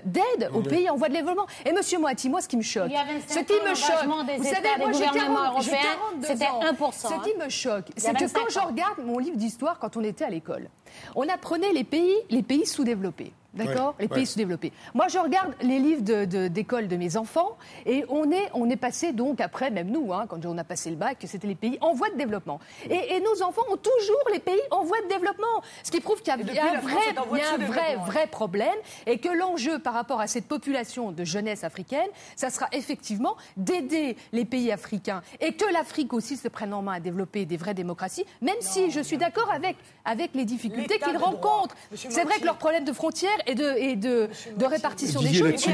d'aide aux pays en voie de développement. Et monsieur Moati, moi, ce qui me choque, vous savez, moi j'ai 42 c'était 1%. Ce qui me choque, c'est que quand je regarde mon livre d'histoire, quand on était à l'école, on apprenait les pays sous-développés. D'accord, les pays sous-développés. Moi, je regarde les livres d'école de mes enfants et on est passé donc après, même nous, quand on a passé le bac, c'était les pays en voie de développement. Et nos enfants ont toujours les pays en voie de développement. Ce qui prouve qu'il y a un vrai problème et que l'enjeu par rapport à cette population de jeunesse africaine, ça sera effectivement d'aider les pays africains et que l'Afrique aussi se prenne en main à développer des vraies démocraties, même si je suis d'accord avec les difficultés qu'ils rencontrent. C'est vrai que leur problème de frontières et de répartition des choses.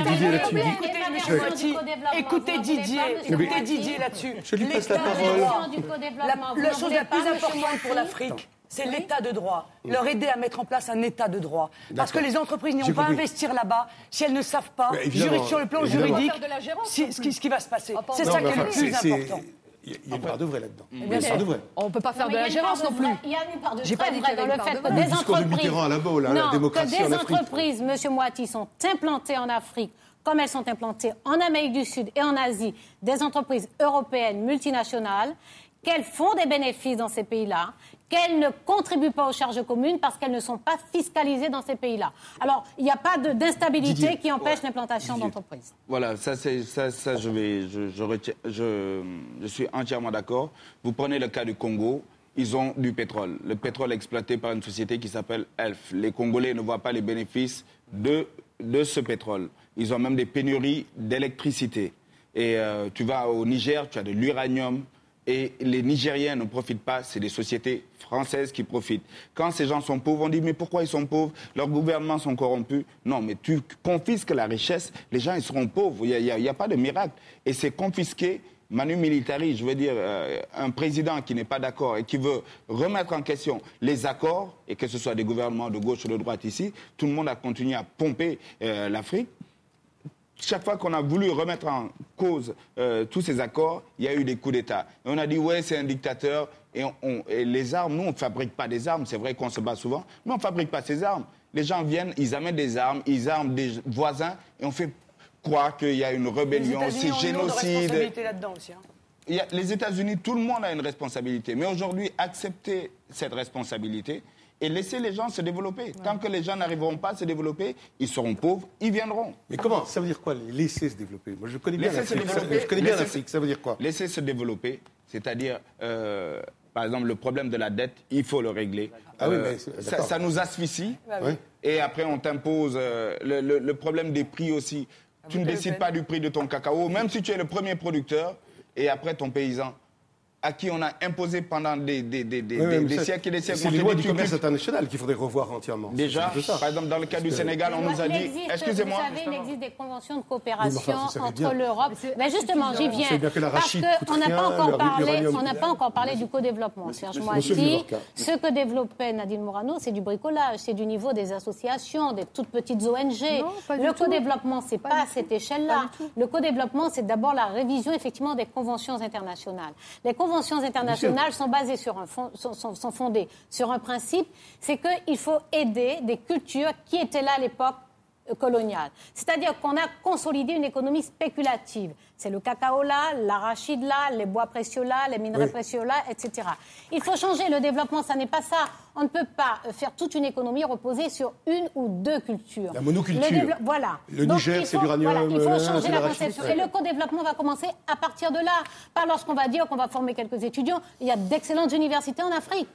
Écoutez Didier là-dessus. Je lui passe la parole. La chose la plus importante pour l'Afrique, c'est l'état de droit. Leur aider à mettre en place un état de droit. Parce que les entreprises n'iront pas investir là-bas si elles ne savent pas, sur le plan juridique, ce qui va se passer. C'est ça qui est le plus important. Il y a une part de vrai là-dedans. On ne peut pas faire de la gérance non plus. Il y a une part de vrai dans le fait que des entreprises, M. Moati, sont implantées en Afrique, comme elles sont implantées en Amérique du Sud et en Asie, des entreprises européennes multinationales, qu'elles font des bénéfices dans ces pays-là, qu'elles ne contribuent pas aux charges communes parce qu'elles ne sont pas fiscalisées dans ces pays-là. Alors, il n'y a pas d'instabilité qui empêche l'implantation d'entreprises. Voilà, je suis entièrement d'accord. Vous prenez le cas du Congo, ils ont du pétrole. Le pétrole est exploité par une société qui s'appelle ELF. Les Congolais ne voient pas les bénéfices de ce pétrole. Ils ont même des pénuries d'électricité. Et tu vas au Niger, tu as de l'uranium. Et les Nigériens ne profitent pas, c'est des sociétés françaises qui profitent. Quand ces gens sont pauvres, on dit mais pourquoi ils sont pauvres? Leurs gouvernements sont corrompus. Non, mais tu confisques la richesse, les gens ils seront pauvres, il n'y a pas de miracle. Et c'est confisqué, manu militari, je veux dire, un président qui n'est pas d'accord et qui veut remettre en question les accords, et que ce soit des gouvernements de gauche ou de droite ici, tout le monde a continué à pomper l'Afrique. Chaque fois qu'on a voulu remettre en cause tous ces accords, il y a eu des coups d'État. Et on a dit, ouais, c'est un dictateur. Et les armes, nous, on ne fabrique pas des armes. C'est vrai qu'on se bat souvent, mais on ne fabrique pas ces armes. Les gens viennent, ils amènent des armes, ils arment des voisins, et on fait croire qu'il y a une rébellion, c'est génocide. Là-dedans aussi, les États-Unis, tout le monde a une responsabilité. Mais aujourd'hui, accepter cette responsabilité et laisser les gens se développer. Ouais. Tant que les gens n'arriveront pas à se développer, ils seront pauvres, ils viendront. Mais comment? Ça veut dire quoi, les laisser se développer? Moi, je connais bien l'Afrique. Je connais bien l'Afrique, ça veut dire quoi? Laisser se développer, c'est-à-dire, par exemple, le problème de la dette, il faut le régler. Ah oui, mais ça nous asphyxie. Et après, on t'impose le problème des prix aussi. Tu ne décides pas du prix de ton cacao, même si tu es le premier producteur, et après ton paysan, à qui on a imposé pendant des siècles et des siècles. C'est les lois du commerce international qu'il faudrait revoir entièrement. Déjà, par exemple, dans le cas du Sénégal, on nous a dit... Excusez-moi. Vous savez, il existe des conventions de coopération entre l'Europe... Mais justement, j'y viens. Parce qu'on n'a pas encore parlé du co-développement. Serge Moati, ce que développait Nadine Morano, c'est du bricolage, c'est du niveau des associations, des toutes petites ONG. Le co-développement, c'est pas à cette échelle-là. Le co-développement, c'est d'abord la révision, effectivement, des conventions internationales. Les conventions conventions internationales sont basées sont fondées sur un principe, c'est qu'il faut aider des cultures qui étaient là à l'époque coloniale. C'est-à-dire qu'on a consolidé une économie spéculative. C'est le cacao là, l'arachide là, les bois précieux là, les minerais précieux là, etc. Il faut changer le développement, ça n'est pas ça. On ne peut pas faire toute une économie reposée sur une ou deux cultures. La monoculture. Voilà. Le Niger, c'est l'uranium. Voilà, il faut changer la conception. Et le co-développement va commencer à partir de là. Pas lorsqu'on va dire qu'on va former quelques étudiants. Il y a d'excellentes universités en Afrique.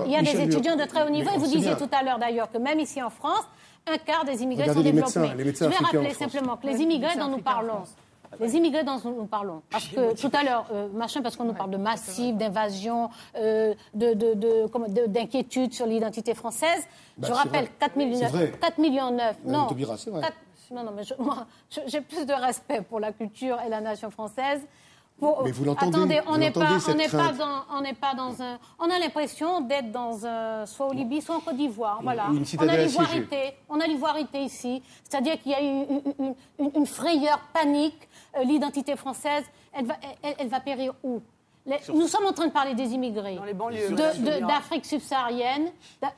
Il y a des étudiants de très haut niveau. Et vous disiez tout à l'heure d'ailleurs que même ici en France, un quart des immigrés sont développés. Je vais rappeler simplement que les immigrés dont nous parlons, parce que tout à l'heure, parce qu'on nous parle de massif, d'invasion, d'inquiétude sur l'identité française, je rappelle 4 millions 9. Non, c'est vrai. Non, mais moi, j'ai plus de respect pour la culture et la nation française. Mais vous l'entendez. Attendez, on n'est pas dans un. On a l'impression d'être dans un, soit au Libye, soit en Côte d'Ivoire. Voilà. On a l'ivoirité ici. C'est-à-dire qu'il y a eu une frayeur, panique. L'identité française, elle va périr où? Nous sommes en train de parler des immigrés. Dans les banlieues. D'Afrique subsaharienne.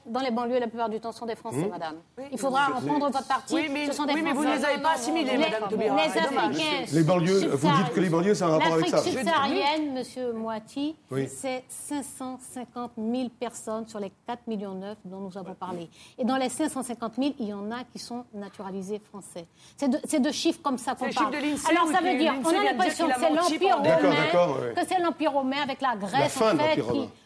Dans les banlieues, la plupart du temps, sont des Français, madame. Il faudra en prendre votre parti. Oui, mais vous ne les avez pas assimilés, madame Taubira. Les Africains. Les banlieues, vous dites que les banlieues, ça a un rapport avec ça. L'Afrique subsaharienne, monsieur Moati, c'est 550 000 personnes sur les 4,9 millions dont nous avons parlé. Et dans les 550 000, il y en a qui sont naturalisés français. C'est de chiffres comme ça qu'on parle. Alors ça veut dire, on a l'impression que c'est l'Empire romain, que c'est l'Empire romain avec la Grèce, la fin en fait.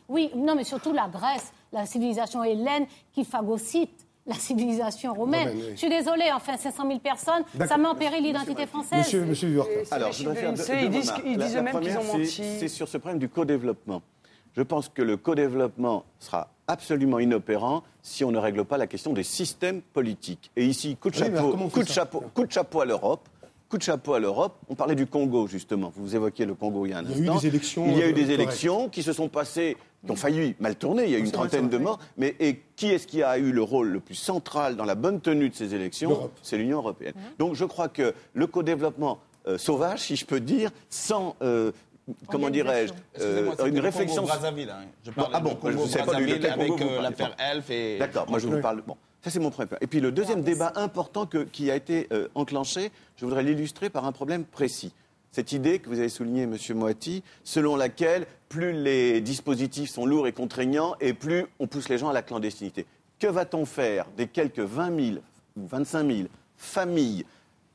Oui, non, mais surtout la Grèce, la civilisation hellène qui phagocyte la civilisation romaine. Je suis désolée, enfin, 500 000 personnes, ça met en péril l'identité française. Monsieur Viorca. Alors, je voudrais faire deux remarques. Ils disent eux-mêmes qu'ils ont menti. C'est sur ce problème du co-développement. Je pense que le co-développement sera absolument inopérant si on ne règle pas la question des systèmes politiques. Et ici, coup de chapeau à l'Europe. Coup de chapeau à l'Europe. On parlait du Congo, justement. Vous évoquiez le Congo il y a un instant. Il y a eu des élections qui se sont passées, qui ont failli mal tourner. Il y a eu une trentaine de morts. Mais qui est-ce qui a eu le rôle le plus central dans la bonne tenue de ces élections? C'est l'Union européenne. Donc je crois que le co-développement sauvage, si je peux dire, sans... comment dirais-je, une réflexion... Brazzaville, hein. Je parle du Congo Brazzaville avec l'affaire Elf et... D'accord, moi je vous parle... Bon. Ça, c'est mon premier point. Et puis le deuxième débat important qui a été enclenché, je voudrais l'illustrer par un problème précis. Cette idée que vous avez soulignée, M. Moati, selon laquelle plus les dispositifs sont lourds et contraignants et plus on pousse les gens à la clandestinité. Que va-t-on faire des quelques 20 000 ou 25 000 familles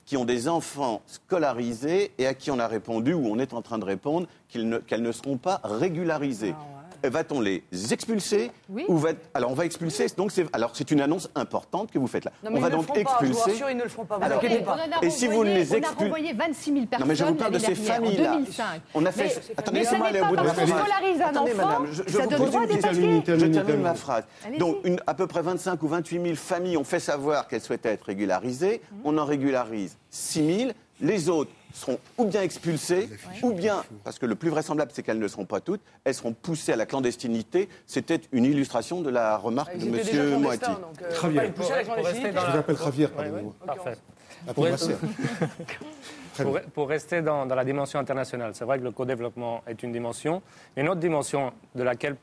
qui ont des enfants scolarisés et à qui on a répondu, ou on est en train de répondre, qu'elles ne seront pas régularisées? Va-t-on les expulser ou Alors on va expulser. Donc c'est une annonce importante que vous faites là. Non, mais on va donc expulser. Ils ne le feront pas. Alors, et si vous ne les expulsez, on a renvoyé 26 000 personnes. Non mais je vous parle de ces familles-là. En 2005. On a fait. Attendez, laissez-moi aller au bout de ma phrase. Attendez, madame, je vous pose une question. Je termine ma phrase. Donc à peu près 25 ou 28 000 familles ont fait savoir qu'elles souhaitaient être régularisées. On en régularise 6 000. Les autres seront ou bien expulsées, ou bien, parce que le plus vraisemblable, c'est qu'elles ne seront pas toutes, elles seront poussées à la clandestinité. C'était une illustration de la remarque de M. Moati. Javier. Je vous appelle Javier, pardonnez-moi. Parfait. Pour rester dans la dimension internationale, c'est vrai que le co-développement est une dimension, mais une autre dimension de laquelle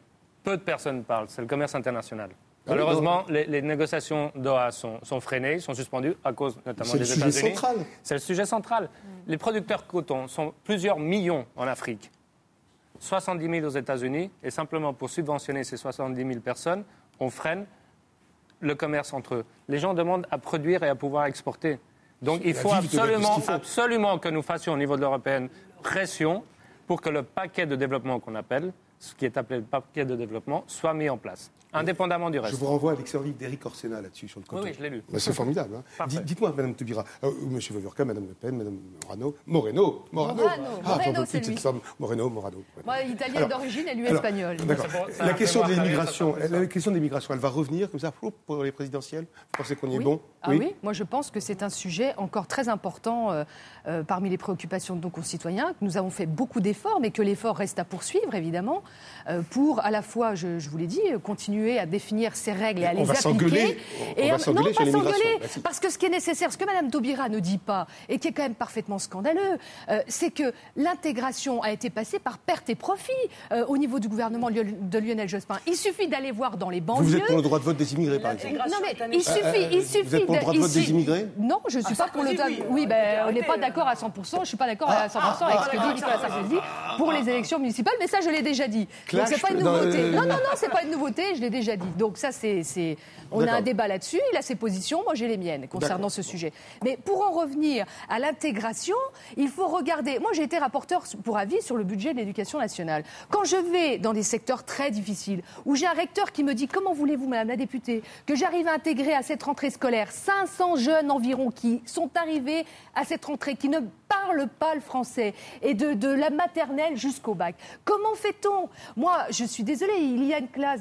peu de personnes parlent, c'est le commerce international. Malheureusement, les négociations Doha sont freinées, sont suspendues à cause notamment des États-Unis. C'est le sujet central. C'est le sujet central. Les producteurs coton sont plusieurs millions en Afrique, 70 000 aux États-Unis, et simplement pour subventionner ces 70 000 personnes, on freine le commerce entre eux. Les gens demandent à produire et à pouvoir exporter. Donc il faut absolument que nous fassions au niveau de l'européenne pression pour que le paquet de développement qu'on appelle, ce qui est appelé le paquet de développement, soit mis en place, indépendamment du reste. Je vous renvoie à l'excellent livre d'Éric Orsena là-dessus, sur le coton. Oui, je l'ai lu. Ben, c'est formidable. Hein. Dites-moi, Mme Taubira, Monsieur Viorca, Mme Le Pen, Mme Moreno, c'est lui. Moreno. Moi, italien d'origine et lui espagnol. D'accord. La question de l'immigration, elle va revenir comme ça pour les présidentielles. Vous pensez qu'on y est bon? Oui, moi je pense que c'est un sujet encore très important parmi les préoccupations de nos concitoyens, que nous avons fait beaucoup d'efforts, mais que l'effort reste à poursuivre, évidemment, pour à la fois, je vous l'ai dit, continuer continuer à définir ces règles et à on les va appliquer. On va s'engueuler sur l'immigration. Parce que ce qui est nécessaire, ce que Mme Taubira ne dit pas, et qui est quand même parfaitement scandaleux, c'est que l'intégration a été passée par perte et profit au niveau du gouvernement de Lionel Jospin. Il suffit d'aller voir dans les banlieues... Vous êtes pour le droit de vote des immigrés, par exemple? Non, mais il suffit... Vous êtes pour le droit de vote des immigrés? Non, je ne suis pas pour le droit... Oui, ben, on n'est pas d'accord à 100%. Je ne suis pas d'accord à 100% avec ce que dit Nicolas Sarkozy pour les élections municipales, mais ça, je l'ai déjà dit. Donc, c'est pas une nouveauté. Non, c'est pas une nouveauté, je l'ai déjà dit. Donc, ça, on a un débat là-dessus. Il a ses positions, moi, j'ai les miennes concernant ce sujet. Mais pour en revenir à l'intégration, il faut regarder... Moi, j'ai été rapporteur pour avis sur le budget de l'éducation nationale. Quand je vais dans des secteurs très difficiles, où j'ai un recteur qui me dit « Comment voulez-vous, Madame la députée, que j'arrive à intégrer à cette rentrée scolaire 500 jeunes environ qui sont arrivés à cette rentrée, qui ne parlent pas le français, et de la maternelle jusqu'au bac. Comment fait-on? Moi, je suis désolée, il y a une classe,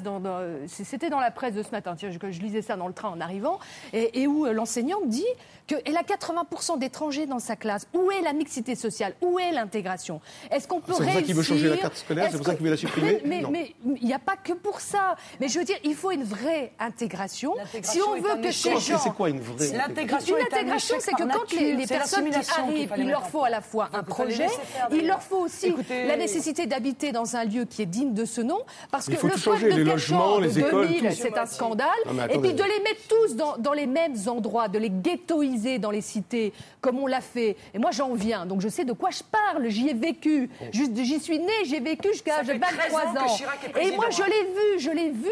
c'était dans la presse de ce matin, tiens, je lisais ça dans le train en arrivant, et où l'enseignante dit qu'elle a 80% d'étrangers dans sa classe. Où est la mixité sociale? Où est l'intégration? Est-ce qu'on peut réussir? C'est pour ça qu'il veut changer la carte scolaire? C'est pour ça qu'il veut la supprimer? Mais il n'y a pas que pour ça. Mais je veux dire, il faut une vraie intégration. Si on veut que ces gens... C'est quoi une vraie intégration? L'intégration, c'est que quand les personnes qui arrivent, il leur faut à la fois un projet, il leur faut aussi la nécessité d'habiter dans un lieu qui est digne de ce nom, parce que le code de logements, les écoles, c'est un scandale, et puis de les mettre tous dans les mêmes endroits, de les ghettoiser dans les cités, comme on l'a fait. Et moi, j'en viens, donc je sais de quoi je parle, j'y ai vécu, j'y suis née, j'ai vécu jusqu'à 23 ans. Et moi,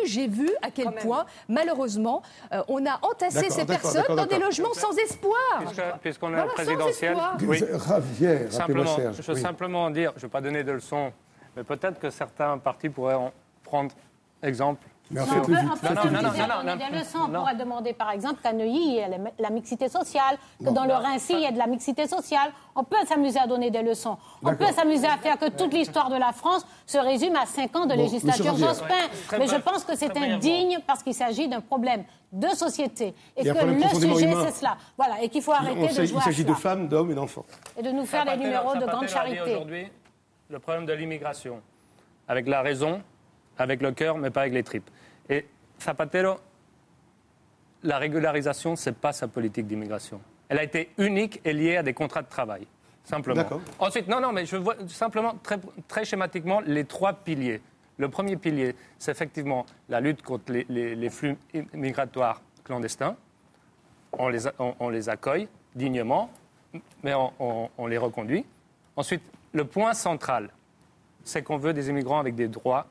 j'ai vu à quel point, malheureusement, on a entassé ces personnes dans des logements sans espoir. Puisqu'on est présidentiel. Oui. Javier, Serge. Je veux simplement dire, je ne vais pas donner de leçons, mais peut-être que certains partis pourraient en prendre exemple. Mais on peut donner des leçons. On pourrait demander, par exemple, qu'à Neuilly, il y a la mixité sociale, que dans le Rincy, il y a de la mixité sociale. On peut s'amuser à donner des leçons. On peut s'amuser à faire que toute l'histoire de la France se résume à 5 ans de législature Jospin. Mais je pense que c'est indigne parce qu'il s'agit d'un problème de société. Et que le sujet, c'est cela. Voilà. Et qu'il faut arrêter de jouer à cela. Il s'agit de femmes, d'hommes et d'enfants. Et de nous faire des numéros de grande charité. Aujourd'hui, le problème de l'immigration, avec la raison, avec le cœur, mais pas avec les tripes. Et Zapatero, la régularisation, ce n'est pas sa politique d'immigration. Elle a été unique et liée à des contrats de travail, simplement. D'accord. Ensuite, mais je vois simplement, très schématiquement, les 3 piliers. Le premier pilier, c'est effectivement la lutte contre les flux migratoires clandestins. On les accueille dignement, mais on les reconduit. Ensuite, le point central, c'est qu'on veut des immigrants avec des droits.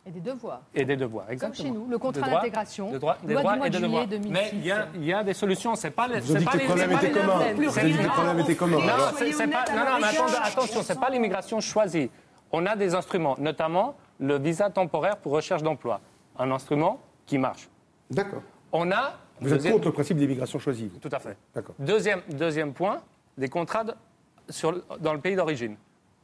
Et des devoirs. Et des devoirs, exactement. Comme chez nous, le contrat d'intégration, des droits et des devoirs. Mais il y a des solutions, c'est pas les... Vous avez dit que les problèmes étaient communs. Vous avez dit que les problèmes étaient communs. Non, mais attention, c'est pas l'immigration choisie. On a des instruments, notamment le visa temporaire pour recherche d'emploi. Un instrument qui marche. D'accord. Vous êtes contre le principe d'immigration choisie? Tout à fait. D'accord. Deuxième point, des contrats dans le pays d'origine.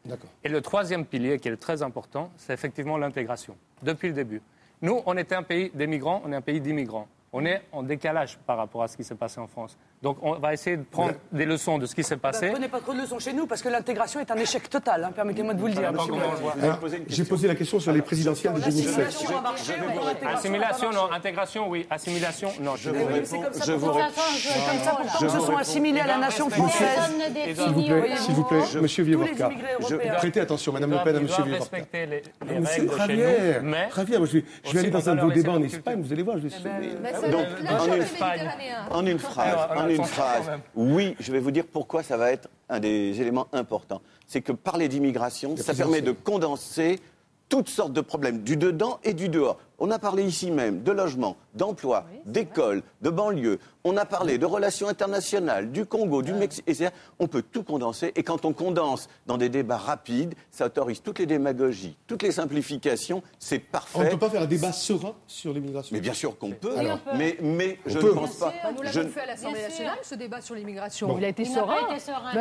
D'accord. Et le troisième pilier, qui est très important, c'est effectivement l'intégration, depuis le début. Nous, on était un pays d'émigrants, on est un pays d'immigrants. On est en décalage par rapport à ce qui s'est passé en France. Donc on va essayer de prendre des leçons de ce qui s'est passé. Ne prenez pas trop de leçons chez nous, parce que l'intégration est un échec total, permettez-moi de vous le dire. J'ai posé la question sur les présidentielles de 2016. Assimilation, non. Intégration, oui. Assimilation, non. C'est comme ça pourtant se sont assimilés à la nation française. S'il vous plaît, monsieur Vieux-Vorka. Prêtez attention, madame Le Pen, à monsieur Vieux-Vorka. Respecter les règles de chez nous, mais... Javier, moi je vais aller dans un de vos débats en Espagne, vous allez voir, je vais en une phrase, oui, je vais vous dire pourquoi ça va être un des éléments importants. C'est que parler d'immigration, ça permet de condenser toutes sortes de problèmes, du dedans et du dehors. On a parlé ici même de logement, d'emploi, d'école, de banlieue. On a parlé de relations internationales, du Congo, du Mexique. Et on peut tout condenser. Et quand on condense dans des débats rapides, ça autorise toutes les démagogies, toutes les simplifications. C'est parfait. On ne peut pas faire un débat serein sur l'immigration. Mais bien sûr qu'on peut. Alors, mais je ne pense pas. Nous l'avons fait à l'Assemblée nationale, ce débat sur l'immigration. Il a été serein.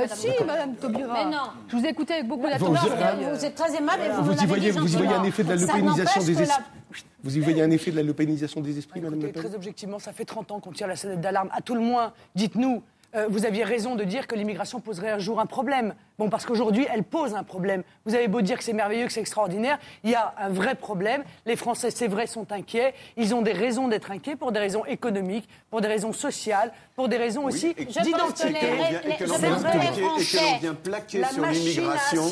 Si, madame Taubira. Mais non. Je vous ai écouté avec beaucoup d'attention. Vous êtes très aimable et vous y voyez un effet de la lepénisation des esprits. Vous y voyez un effet de la lepénisation des esprits, madame Le Pen? Très objectivement, ça fait 30 ans qu'on tire la sonnette d'alarme. À tout le moins, dites-nous vous aviez raison de dire que l'immigration poserait un jour un problème. Bon, parce qu'aujourd'hui, elle pose un problème. Vous avez beau dire que c'est merveilleux, que c'est extraordinaire, il y a un vrai problème. Les Français, c'est vrai, sont inquiets. Ils ont des raisons d'être inquiets pour des raisons économiques, pour des raisons sociales, pour des raisons aussi d'identité. Et que l'on vient plaquer sur l'immigration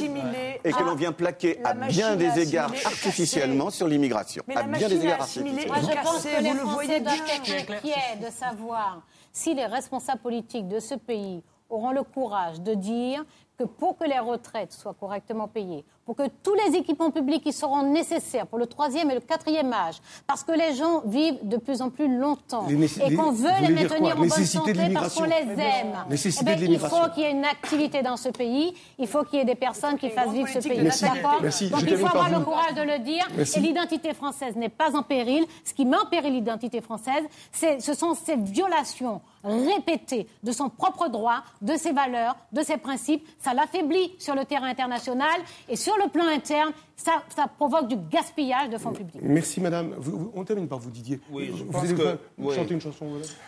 et que l'on vient plaquer à bien des égards artificiellement sur l'immigration. À bien des égards artificiellement. Moi, je pense que les Français doivent être inquiets de savoir si les responsables politiques de ce pays auront le courage de dire que pour que les retraites soient correctement payées, pour que tous les équipements publics qui seront nécessaires pour le 3e et le 4e âge, parce que les gens vivent de plus en plus longtemps et qu'on veut les maintenir en bonne santé parce qu'on les aime. Il faut qu'il y ait une activité dans ce pays, il faut qu'il y ait des personnes qui fassent vivre ce pays. D'accord ? Donc il faut avoir le courage de le dire. Et l'identité française n'est pas en péril. Ce qui met en péril l'identité française, ce sont ces violations répétées de son propre droit, de ses valeurs, de ses principes. Ça l'affaiblit sur le terrain international et sur le plan interne, ça provoque du gaspillage de fonds publics. Merci madame. On termine par vous, Didier. Oui, je vous pense allez que... chanter une chanson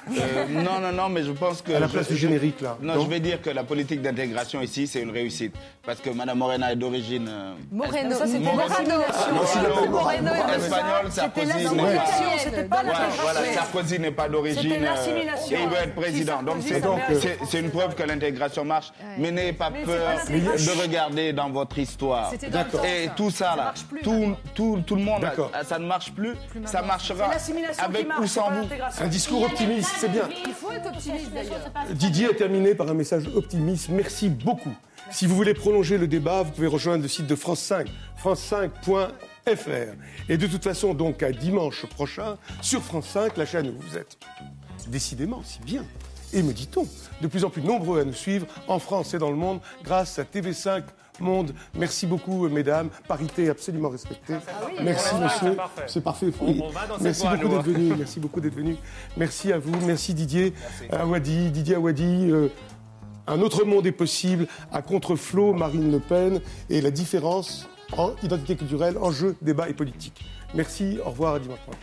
Non, mais je pense que... À la place du générique, là. Non, je vais dire que la politique d'intégration ici, c'est une réussite. Parce que madame Morena est d'origine... Moreno. Ça, c'était l'assimilation. Moreno, espagnol, Sarkozy... C'était pas l'intégration. Voilà, Sarkozy n'est pas d'origine... C'était l'assimilation. Et il veut être président. Donc c'est une preuve que l'intégration marche. Mais n'ayez pas peur de regarder dans votre histoire. Et tout ça, là, tout le monde, ça ne marche plus. Ça marchera avec ou sans vous. Un discours optimiste, c'est bien. Il faut être optimiste d'ailleurs. Didier a terminé par un message optimiste. Merci beaucoup. Si vous voulez prolonger le débat, vous pouvez rejoindre le site de France 5, france5.fr. Et de toute façon, donc, à dimanche prochain, sur France 5, la chaîne où vous êtes décidément si bien. Et me dit-on, de plus en plus nombreux à nous suivre en France et dans le monde grâce à TV5 Monde. Merci beaucoup, mesdames. Parité absolument respectée. Merci, monsieur. C'est parfait. Oui. Merci beaucoup d'être venu. Merci beaucoup d'être venu. Merci à vous. Merci Didier Awadi. Didier Awadi. Un autre monde est possible à Contre-Flot, Marine Le Pen et la différence en identité culturelle, enjeux, débat et politique. Merci. Au revoir. À dimanche prochain.